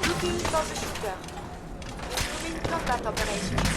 Looking for the shooter. Resuming combat operations.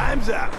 Time's up.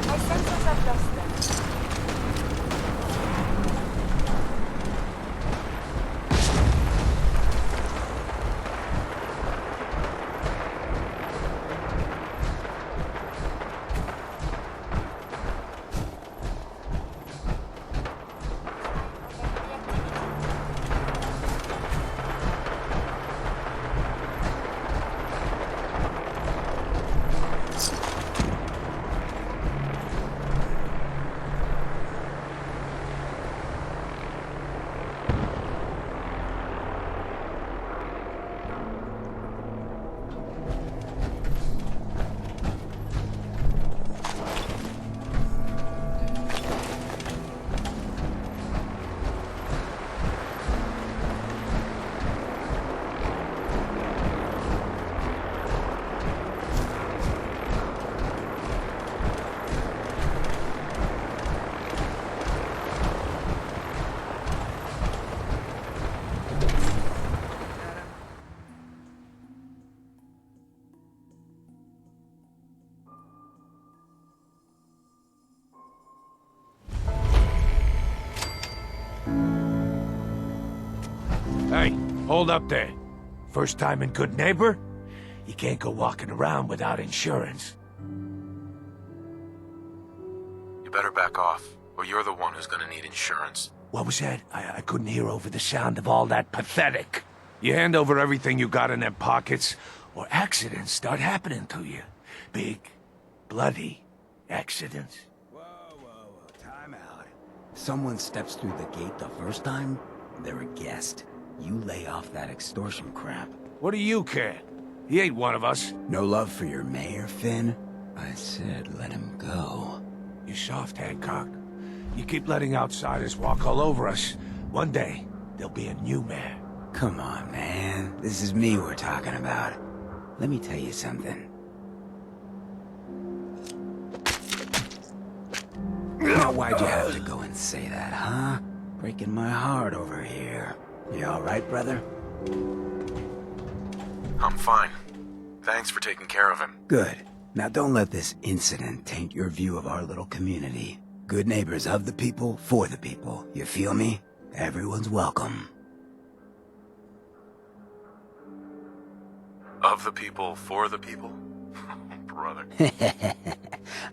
My sensors have lost them. Hey, hold up there. First time in Good Neighbor? You can't go walking around without insurance. You better back off, or you're the one who's gonna need insurance. What was that? I couldn't hear over the sound of all that pathetic. You hand over everything you got in them pockets, or accidents start happening to you. Big, bloody accidents. Time out. Someone steps through the gate the first time, they're a guest. You lay off that extortion crap. What do you care? He ain't one of us. No love for your mayor, Finn? I said let him go. You soft, Hancock. You keep letting outsiders walk all over us. One day, there'll be a new mayor. Come on, man. This is me we're talking about. Let me tell you something. Now, why'd you have to go and say that, huh? Breaking my heart over here. You all right, brother? I'm fine. Thanks for taking care of him. Good. Now don't let this incident taint your view of our little community. Good neighbors of the people, for the people. You feel me? Everyone's welcome. Of the people, for the people? Brother.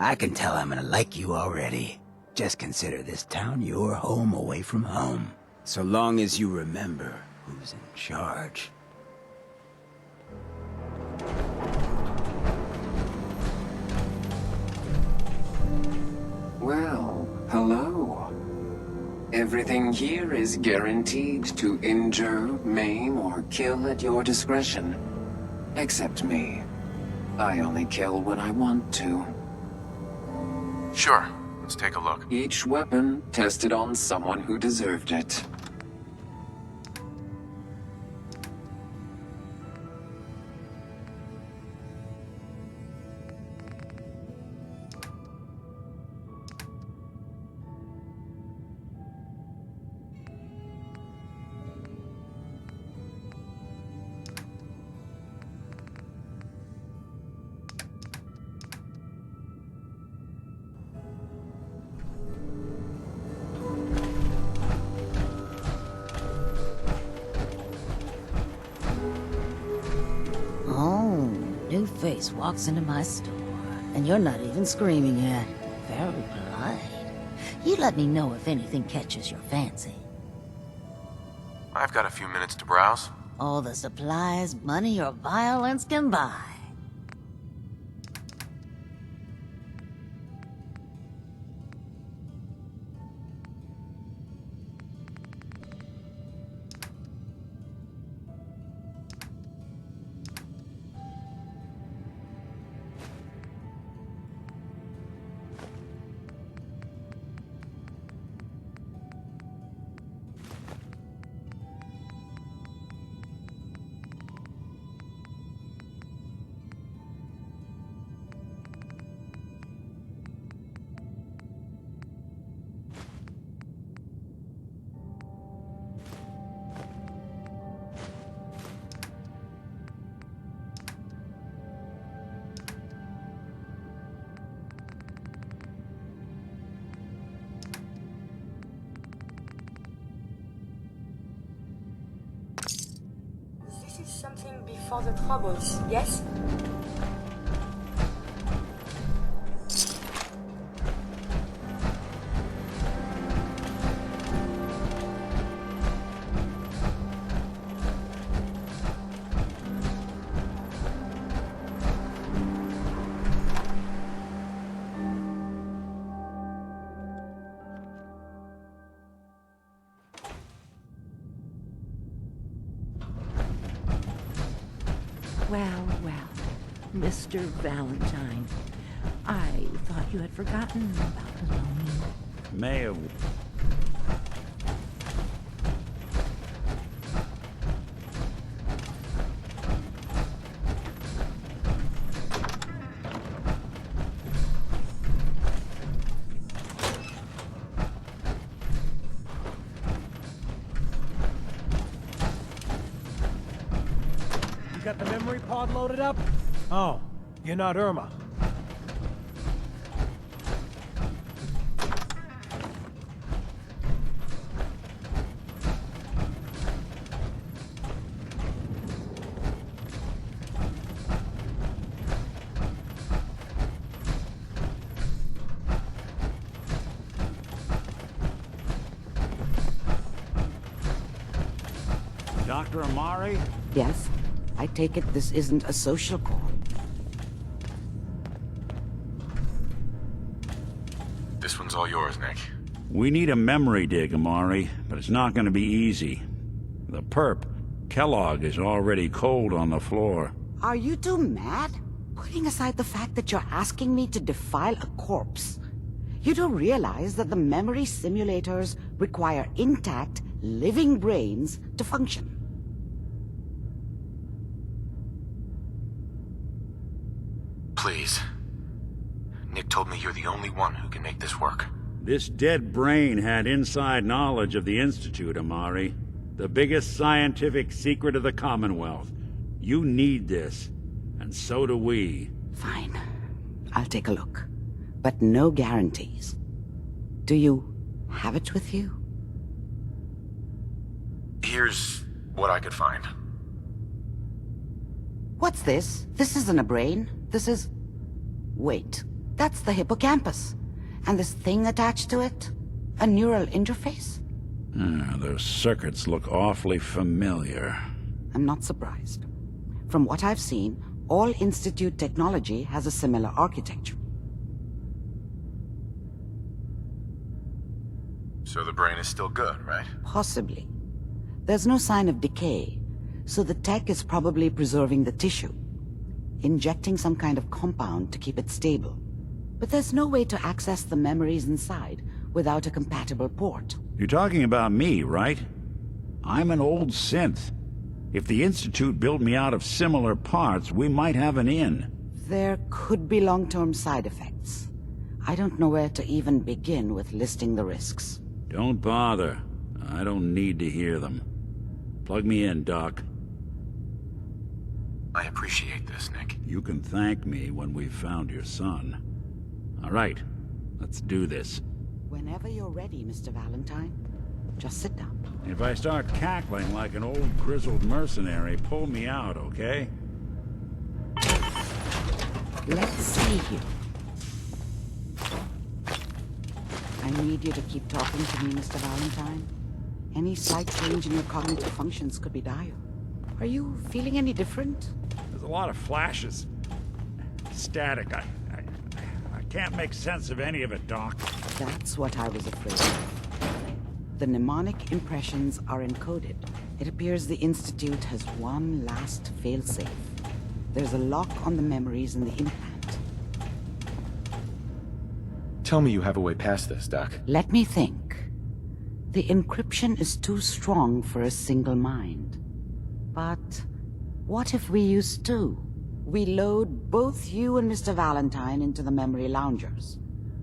I can tell I'm gonna like you already. Just consider this town your home away from home. So long as you remember who's in charge. Well, hello. Everything here is guaranteed to injure, maim, or kill at your discretion. Except me. I only kill when I want to. Sure. Let's take a look. Each weapon tested on someone who deserved it. New face walks into my store, and you're not even screaming yet. Very polite. You let me know if anything catches your fancy. I've got a few minutes to browse. All the supplies money or violence can buy. before the troubles, yes? Well, well, Mr. Valentine. I thought you had forgotten about Malone. May have... You got the memory pod loaded up? Oh, you're not Irma. Dr. Amari? Yes? I take it this isn't a social call. This one's all yours, Nick. We need a memory dig, Amari, but it's not going to be easy. The perp, Kellogg, is already cold on the floor. Are you two mad? Putting aside the fact that you're asking me to defile a corpse, you don't realize that the memory simulators require intact, living brains to function. Please. Nick told me you're the only one who can make this work. This dead brain had inside knowledge of the Institute, Amari. The biggest scientific secret of the Commonwealth. You need this, and so do we. Fine. I'll take a look. But no guarantees. Do you have it with you? Here's what I could find. What's this? This isn't a brain. This is... Wait. That's the hippocampus. And this thing attached to it? A neural interface? Those circuits look awfully familiar. I'm not surprised. From what I've seen, all Institute technology has a similar architecture. So the brain is still good, right? Possibly. There's no sign of decay, so the tech is probably preserving the tissue, injecting some kind of compound to keep it stable. But there's no way to access the memories inside without a compatible port. You're talking about me, right? I'm an old synth. If the Institute built me out of similar parts, we might have an in. There could be long-term side effects. I don't know where to even begin with listing the risks. Don't bother. I don't need to hear them. Plug me in, Doc. I appreciate this, Nick. You can thank me when we've found your son. All right, let's do this. Whenever you're ready, Mr. Valentine. Just sit down. If I start cackling like an old grizzled mercenary, pull me out, okay? Let's see here. I need you to keep talking to me, Mr. Valentine. Any slight change in your cognitive functions could be dire. Are you feeling any different? There's a lot of flashes. Static. I can't make sense of any of it, Doc. That's what I was afraid of. The mnemonic impressions are encoded. It appears the Institute has one last failsafe. There's a lock on the memories in the implant. Tell me you have a way past this, Doc. Let me think. The encryption is too strong for a single mind. But what if we use two? We load both you and Mr. Valentine into the memory loungers.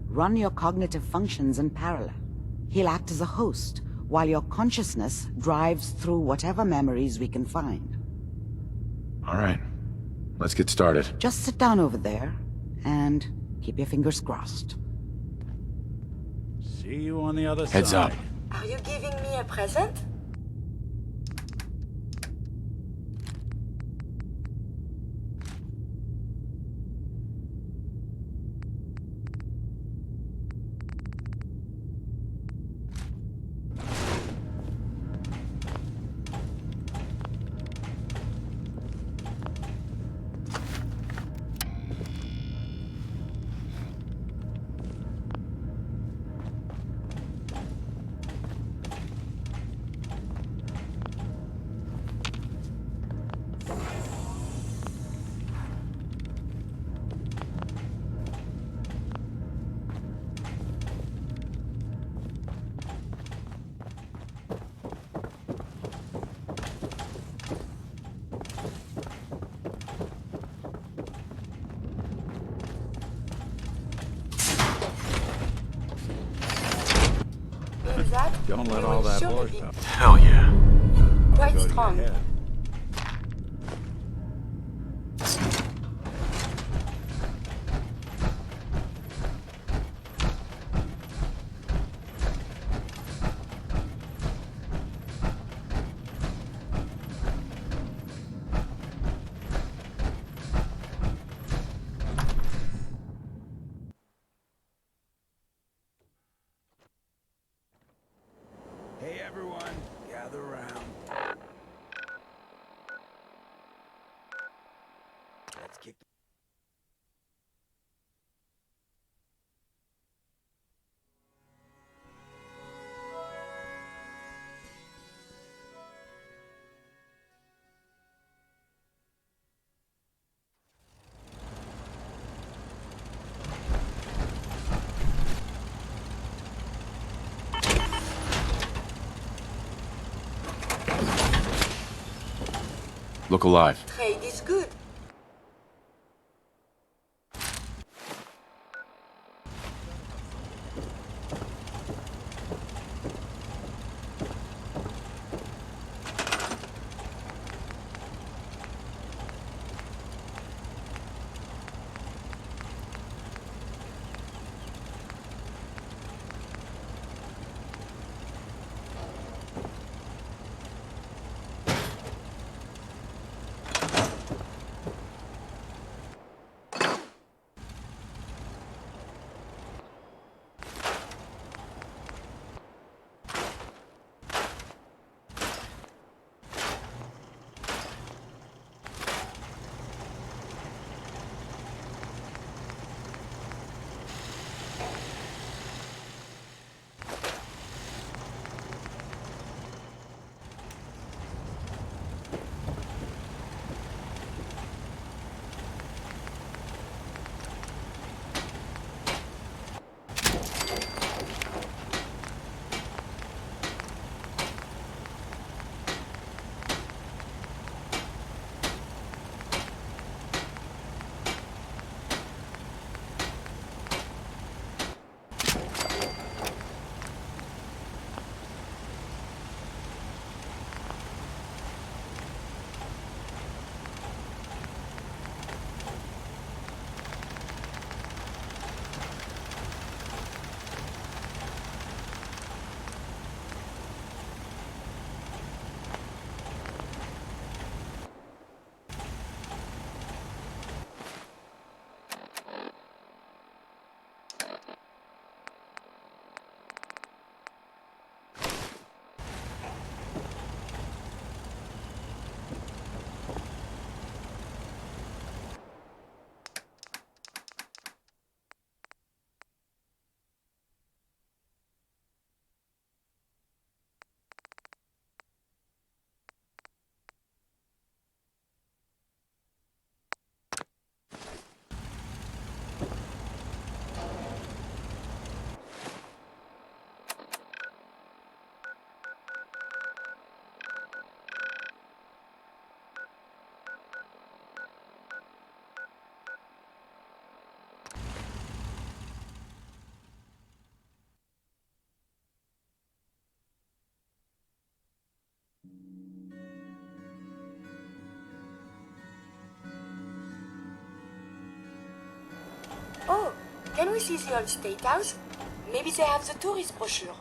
Run your cognitive functions in parallel. He'll act as a host, while your consciousness drives through whatever memories we can find. All right. Let's get started. Just sit down over there, and keep your fingers crossed. See you on the other side. Heads up. Are you giving me a present? Don't let We all will that surely horse be stuff. Hell yeah. quite strong. Hey everyone, gather around. Let's kick the... Look alive. Trade is good. Oh, can we see the old state house? Maybe they have the tourist brochure.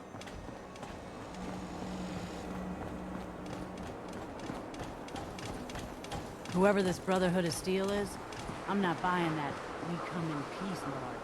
Whoever this Brotherhood of Steel is, I'm not buying that we come in peace malarkey.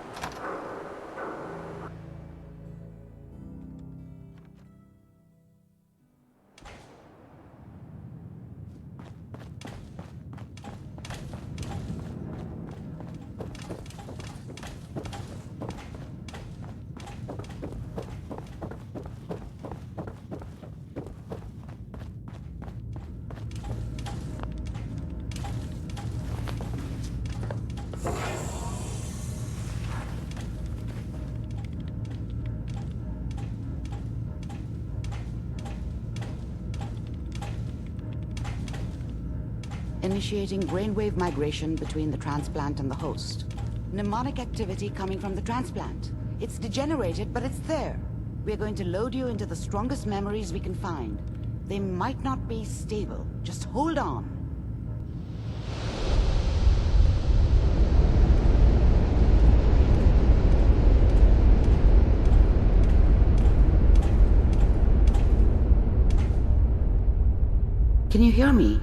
Initiating brainwave migration between the transplant and the host. Mnemonic activity coming from the transplant. It's degenerated, but it's there. We're going to load you into the strongest memories we can find. They might not be stable. Just hold on. Can you hear me?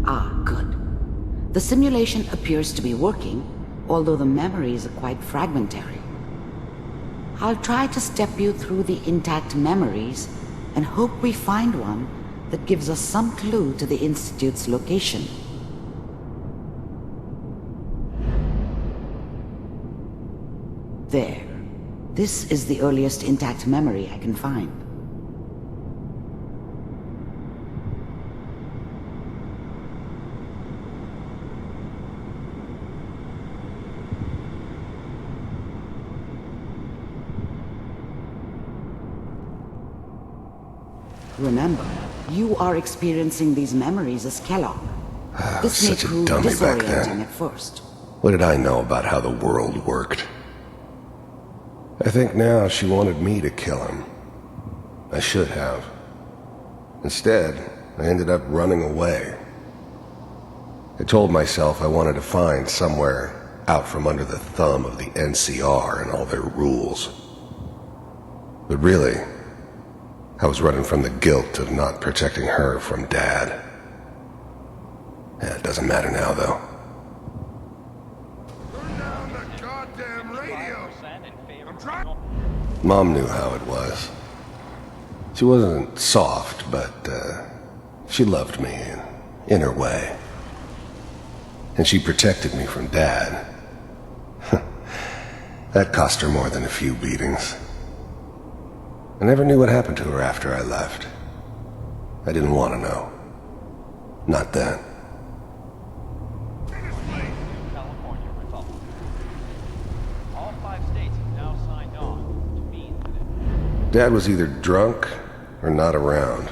Ah, good. The simulation appears to be working, although the memories are quite fragmentary. I'll try to step you through the intact memories and hope we find one that gives us some clue to the Institute's location. There. This is the earliest intact memory I can find. Remember, you are experiencing these memories as Kellogg. This may Such a prove dummy back disorienting then. at first. What did I know about how the world worked? I think now she wanted me to kill him. I should have. Instead, I ended up running away. I told myself I wanted to find somewhere out from under the thumb of the NCR and all their rules. But really, I was running from the guilt of not protecting her from Dad. Yeah, it doesn't matter now, though. Mom knew how it was. She wasn't soft, but she loved me in her way. And she protected me from Dad. That cost her more than a few beatings. I never knew what happened to her after I left. I didn't want to know. Not then. Dad was either drunk or not around.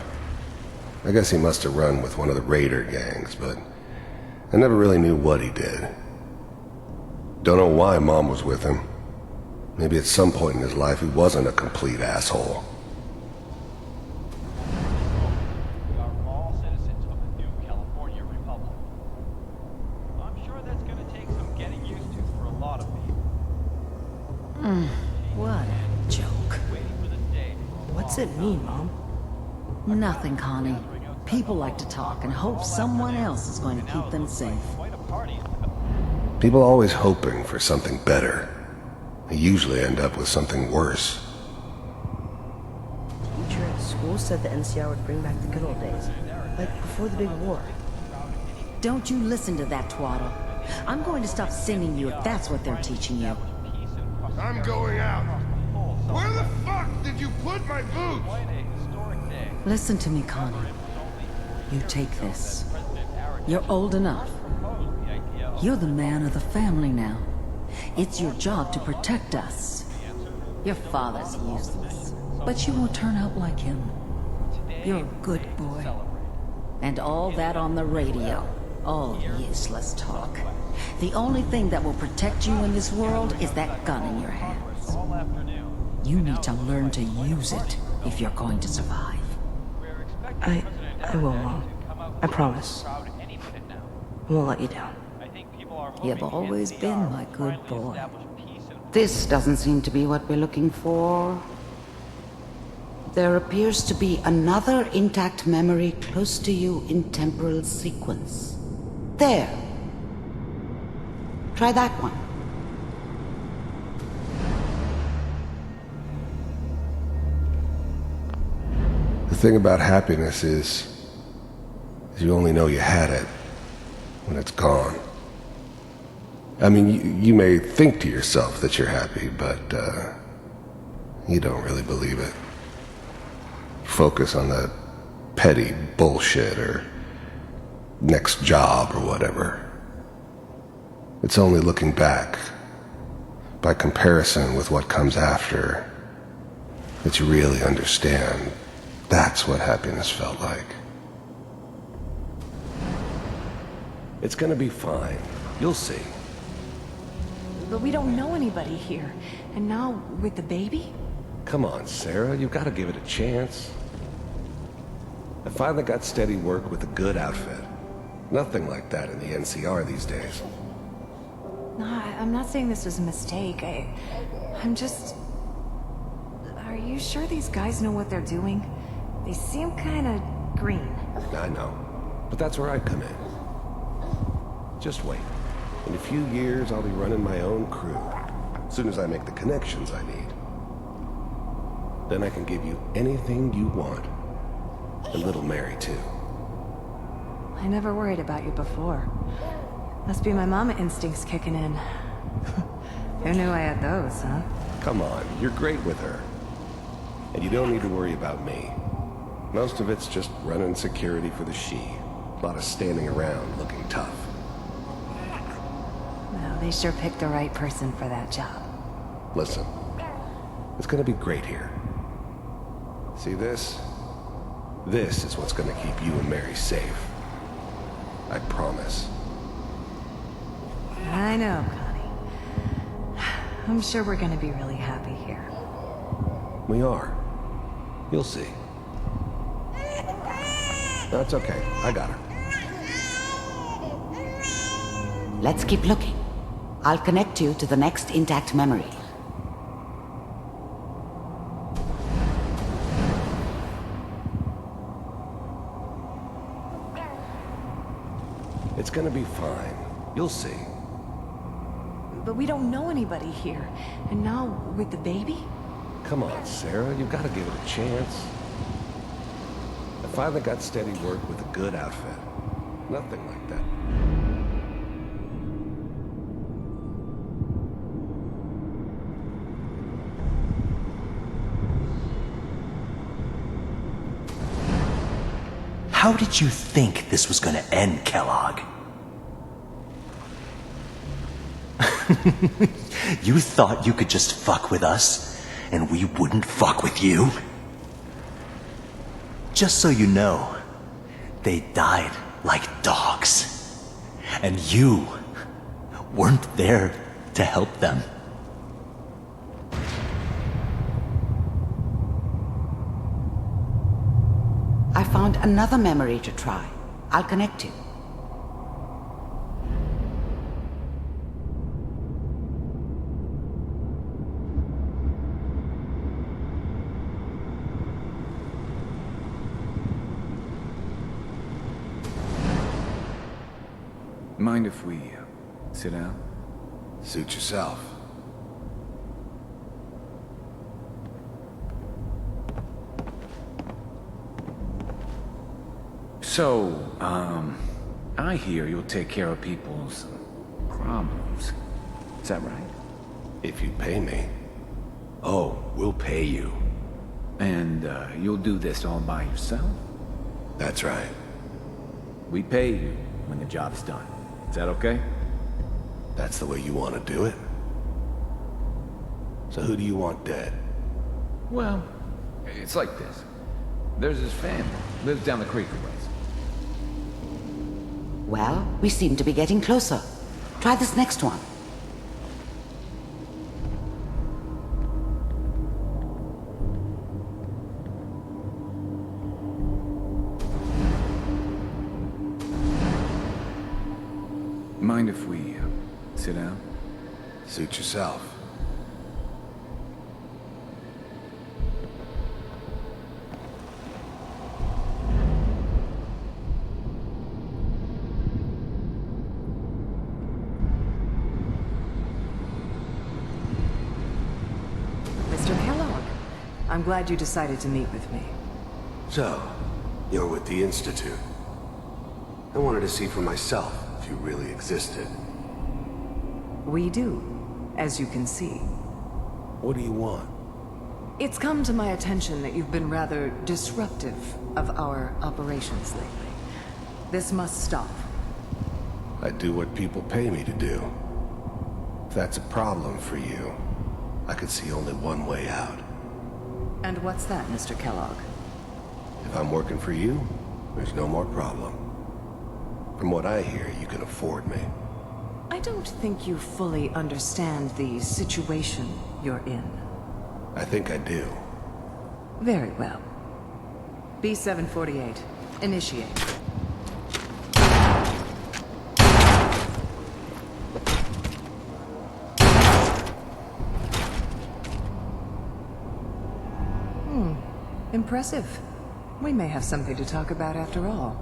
I guess he must have run with one of the raider gangs, but I never really knew what he did. Don't know why Mom was with him. Maybe at some point in his life he wasn't a complete asshole. We are all citizens of the new California Republic. I'm sure that's going to take some getting used to for a lot of people. What a joke. What's it mean, Mom? Nothing, Connie. People like to talk and hope someone else is going to keep them safe. People always hoping for something better. They usually end up with something worse. Teacher at school said the NCR would bring back the good old days, like before the big war. Don't you listen to that twaddle. I'm going to stop singing you if that's what they're teaching you. I'm going out. Where the fuck did you put my boots? Listen to me, Connie. You take this. You're old enough. You're the man of the family now. It's your job to protect us. Your father's useless, but you won't turn out like him. You're a good boy. And all that on the radio. All useless talk. The only thing that will protect you in this world is that gun in your hands. You need to learn to use it if you're going to survive. I will, Mom. I promise. I won't let you down. You've always been my good boy. This doesn't seem to be what we're looking for. There appears to be another intact memory close to you in temporal sequence. There. Try that one. The thing about happiness is you only know you had it when it's gone. I mean, you may think to yourself that you're happy, but you don't really believe it. Focus on that petty bullshit or next job or whatever. It's only looking back, by comparison with what comes after, that you really understand that's what happiness felt like. It's gonna be fine. You'll see. But we don't know anybody here. And now, with the baby? Come on, Sarah, you've got to give it a chance. I finally got steady work with a good outfit. Nothing like that in the NCR these days. No, I'm not saying this was a mistake. I'm just... Are you sure these guys know what they're doing? They seem kind of green. I know, but that's where I come in. Just wait. In a few years, I'll be running my own crew. As soon as I make the connections I need. Then I can give you anything you want. And little Mary, too. I never worried about you before. Must be my mama instincts kicking in. Who knew I had those, huh? Come on, you're great with her. And you don't need to worry about me. Most of it's just running security for the She. A lot of standing around looking tough. No, they sure picked the right person for that job. Listen, it's gonna be great here. See this? This is what's gonna keep you and Mary safe. I promise. I know, Connie. I'm sure we're gonna be really happy here. We are. You'll see. That's okay. I got her. Let's keep looking. I'll connect you to the next intact memory. It's gonna be fine. You'll see. But we don't know anybody here. And now, with the baby? Come on, Sarah. You've got to give it a chance. I finally got steady work with a good outfit. Nothing like that. How did you think this was gonna end, Kellogg? You thought you could just fuck with us, and we wouldn't fuck with you? Just so you know, they died like dogs. And you weren't there to help them. I found another memory to try. I'll connect you. Mind if we sit down? Suit yourself. So, I hear you'll take care of people's problems. Is that right? If you pay me. Oh, we'll pay you. And, you'll do this all by yourself? That's right. We pay you when the job's done. Is that okay? That's the way you want to do it? So who do you want dead? Well, it's like this. There's his family. Lives down the creek a ways. Well, we seem to be getting closer. Try this next one. Mind if we sit down? Suit yourself. Mr. Kellogg, I'm glad you decided to meet with me. So, you're with the Institute. I wanted to see for myself if you really existed. We do, as you can see. What do you want? It's come to my attention that you've been rather disruptive of our operations lately. This must stop. I do what people pay me to do. If that's a problem for you, I could see only one way out. And what's that, Mr. Kellogg? If I'm working for you, there's no more problem. From what I hear, you can afford me. I don't think you fully understand the situation you're in. I think I do. Very well. B-748. Initiate. Impressive. We may have something to talk about after all.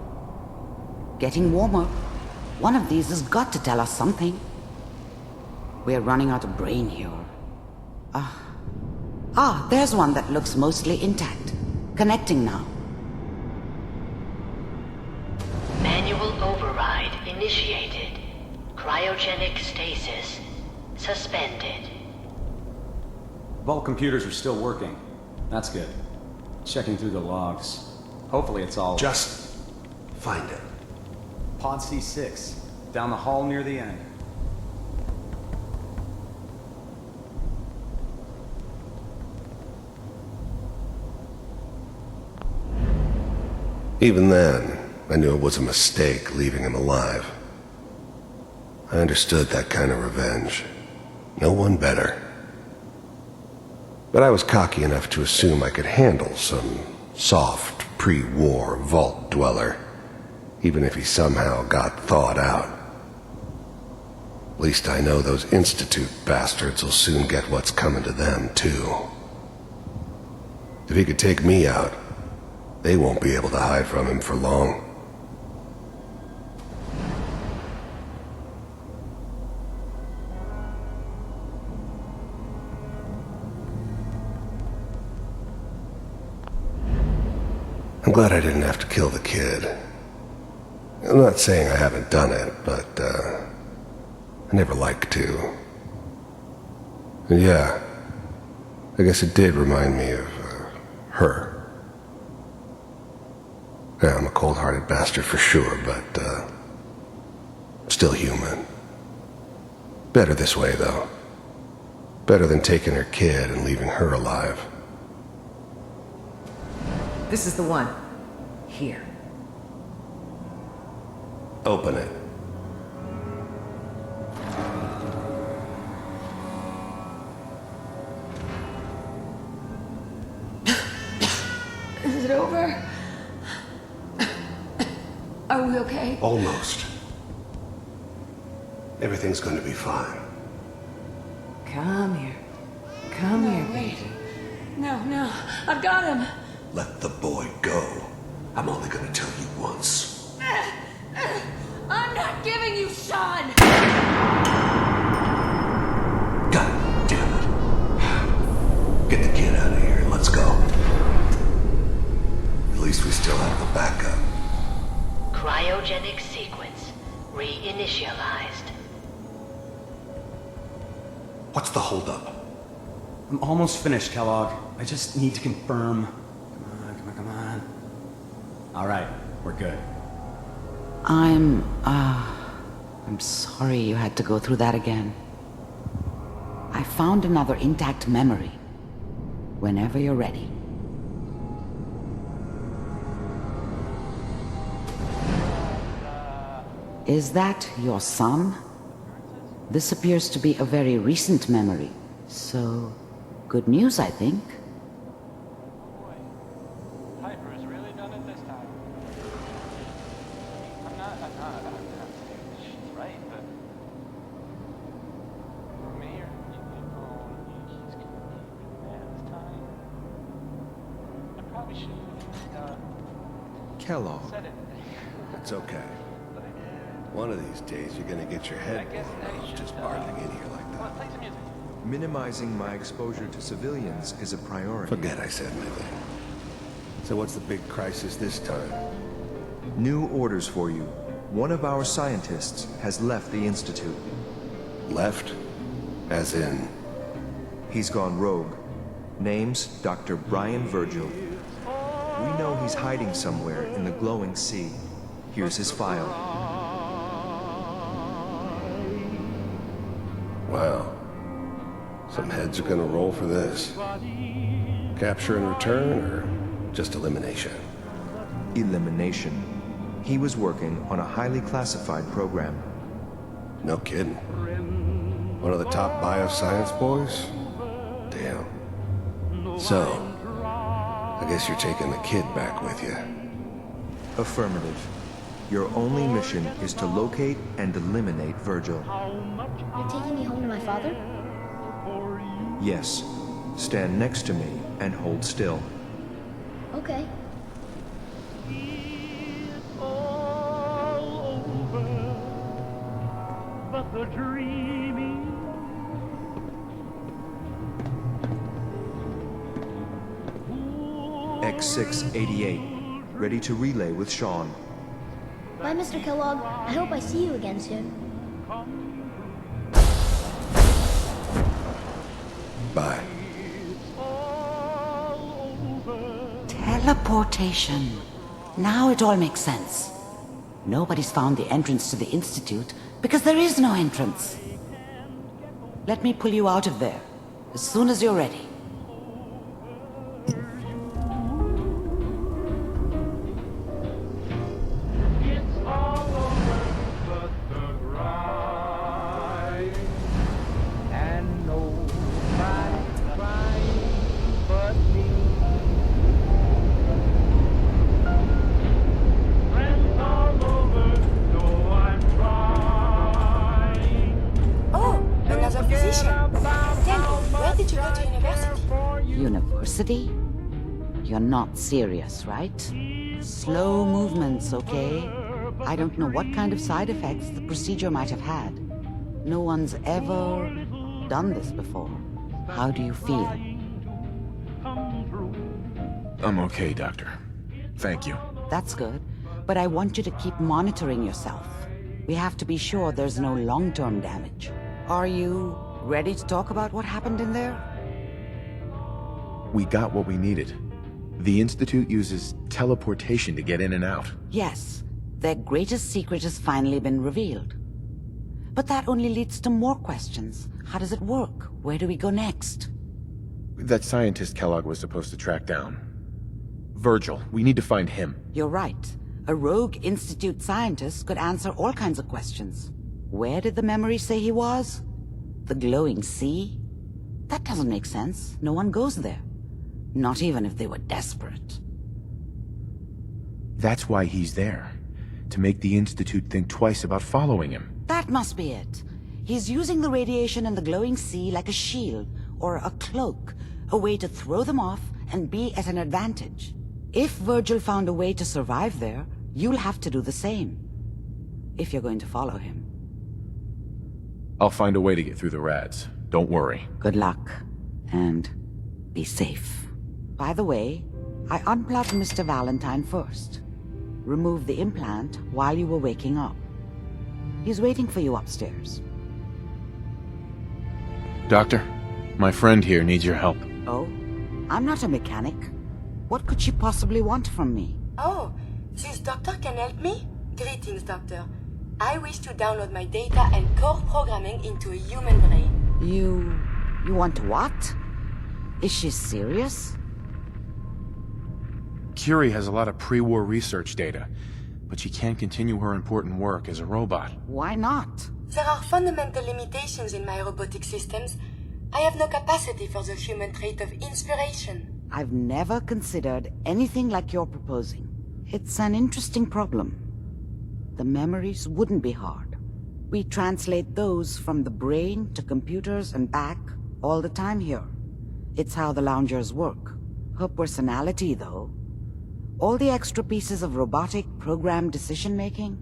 Getting warmer. One of these has got to tell us something. We're running out of brain here. There's one that looks mostly intact. Connecting now. Manual override initiated. Cryogenic stasis suspended. Vault computers are still working. That's good. Checking through the logs. Hopefully it's all... Just find it. Pod C6. Down the hall near the end. Even then, I knew it was a mistake leaving him alive. I understood that kind of revenge. No one better. But I was cocky enough to assume I could handle some soft, pre-war vault dweller, even if he somehow got thawed out. At least I know those Institute bastards will soon get what's coming to them, too. If he could take me out, they won't be able to hide from him for long. I'm glad I didn't have to kill the kid. I'm not saying I haven't done it, but, I never liked to. And yeah, I guess it did remind me of, her. Yeah, I'm a cold-hearted bastard for sure, but, still human. Better this way, though. Better than taking her kid and leaving her alive. This is the one. Here. Open it. Is it over? Are we okay? Almost. Everything's going to be fine. Come here. Come here, wait. baby. No, I've got him. Let the boy go. I'm only going to tell you once. I'm not giving you Sean! God damn it. Get the kid out of here and let's go. At least we still have the backup. Cryogenic sequence reinitialized. What's the holdup? I'm almost finished, Kellogg. I just need to confirm. Come on. All right, we're good. I'm sorry you had to go through that again. I found another intact memory. Whenever you're ready. Is that your son? This appears to be a very recent memory, so good news, I think. Piper's really done it this time. I'm not she's right, but Mayor, he's gonna be mad this time. I probably shouldn't have Kellogg. said it. It's okay. One of these days you're gonna get your head blown off just barging in here like that. Play some music. Minimizing my exposure to civilians is a priority. Forget I said anything. So what's the big crisis this time? New orders for you. One of our scientists has left the Institute. Left? As in? He's gone rogue. Name's Dr. Brian Virgil. We know he's hiding somewhere in the glowing sea. Here's his file. Wow. Some heads are gonna roll for this. Capture and return, or just elimination? Elimination. He was working on a highly classified program. No kidding. One of the top bioscience boys? Damn. So, I guess you're taking the kid back with you. Affirmative. Your only mission is to locate and eliminate Virgil. You're taking me home to my father? Yes. Stand next to me and hold still. Okay. But the dreaming X688. Ready to relay with Sean. Bye, Mr. Kellogg. I hope I see you again soon. Bye. Teleportation. Now it all makes sense. Nobody's found the entrance to the Institute because there is no entrance. Let me pull you out of there as soon as you're ready. University? You're not serious, right? Slow movements, okay? I don't know what kind of side effects the procedure might have had. No one's ever done this before. How do you feel? I'm okay, Doctor. Thank you. That's good, but I want you to keep monitoring yourself. We have to be sure there's no long-term damage. Are you ready to talk about what happened in there? We got what we needed. The Institute uses teleportation to get in and out. Yes, their greatest secret has finally been revealed. But that only leads to more questions. How does it work? Where do we go next? That scientist Kellogg was supposed to track down. Virgil, we need to find him. You're right. A rogue Institute scientist could answer all kinds of questions. Where did the memory say he was? The glowing sea? That doesn't make sense. No one goes there. Not even if they were desperate. That's why he's there. To make the Institute think twice about following him. That must be it. He's using the radiation in the glowing sea like a shield or a cloak, a way to throw them off and be at an advantage. If Virgil found a way to survive there, you'll have to do the same. If you're going to follow him. I'll find a way to get through the rads. Don't worry. Good luck. And be safe. By the way, I unplugged Mr. Valentine first. Removed the implant while you were waking up. He's waiting for you upstairs. Doctor, my friend here needs your help. Oh? I'm not a mechanic. What could she possibly want from me? Oh, this doctor can help me? Greetings, doctor. I wish to download my data and core programming into a human brain. You want what? Is she serious? Curie has a lot of pre-war research data, but she can't continue her important work as a robot. Why not? There are fundamental limitations in my robotic systems. I have no capacity for the human trait of inspiration. I've never considered anything like you're proposing. It's an interesting problem. The memories wouldn't be hard. We translate those from the brain to computers and back all the time here. It's how the loungers work. Her personality, though. All the extra pieces of robotic programmed decision-making.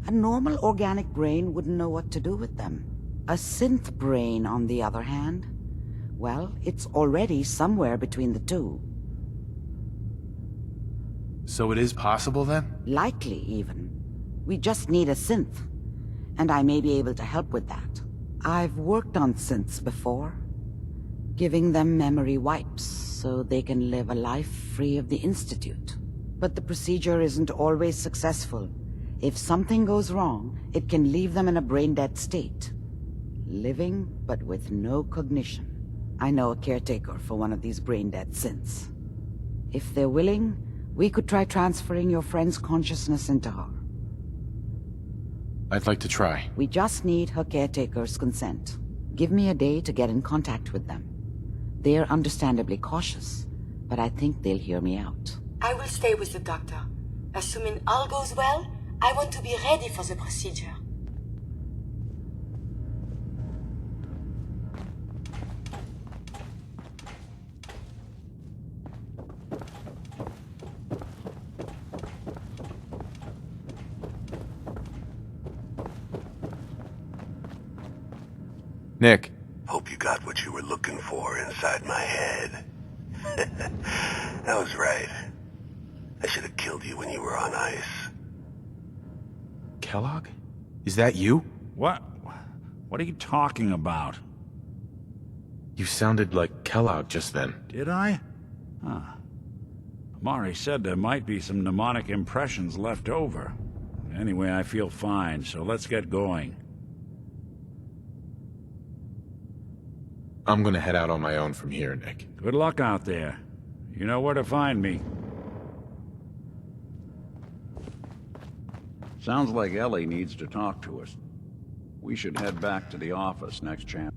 A normal organic brain wouldn't know what to do with them. A synth brain, on the other hand, well, it's already somewhere between the two. So it is possible, then? Likely, even. We just need a synth. And I may be able to help with that. I've worked on synths before. Giving them memory wipes so they can live a life free of the Institute. But the procedure isn't always successful. If something goes wrong, it can leave them in a brain-dead state. Living, but with no cognition. I know a caretaker for one of these brain-dead synths. If they're willing, we could try transferring your friend's consciousness into her. I'd like to try. We just need her caretaker's consent. Give me a day to get in contact with them. They're understandably cautious, but I think they'll hear me out. I will stay with the doctor. Assuming all goes well, I want to be ready for the procedure. Nick. Hope you got what you were looking for inside my head. I was right. I should have killed you when you were on ice. Kellogg? Is that you? What are you talking about? You sounded like Kellogg just then. Did I? Huh. Mari said there might be some mnemonic impressions left over. Anyway, I feel fine, so let's get going. I'm gonna head out on my own from here, Nick. Good luck out there. You know where to find me. Sounds like Ellie needs to talk to us. We should head back to the office next chance.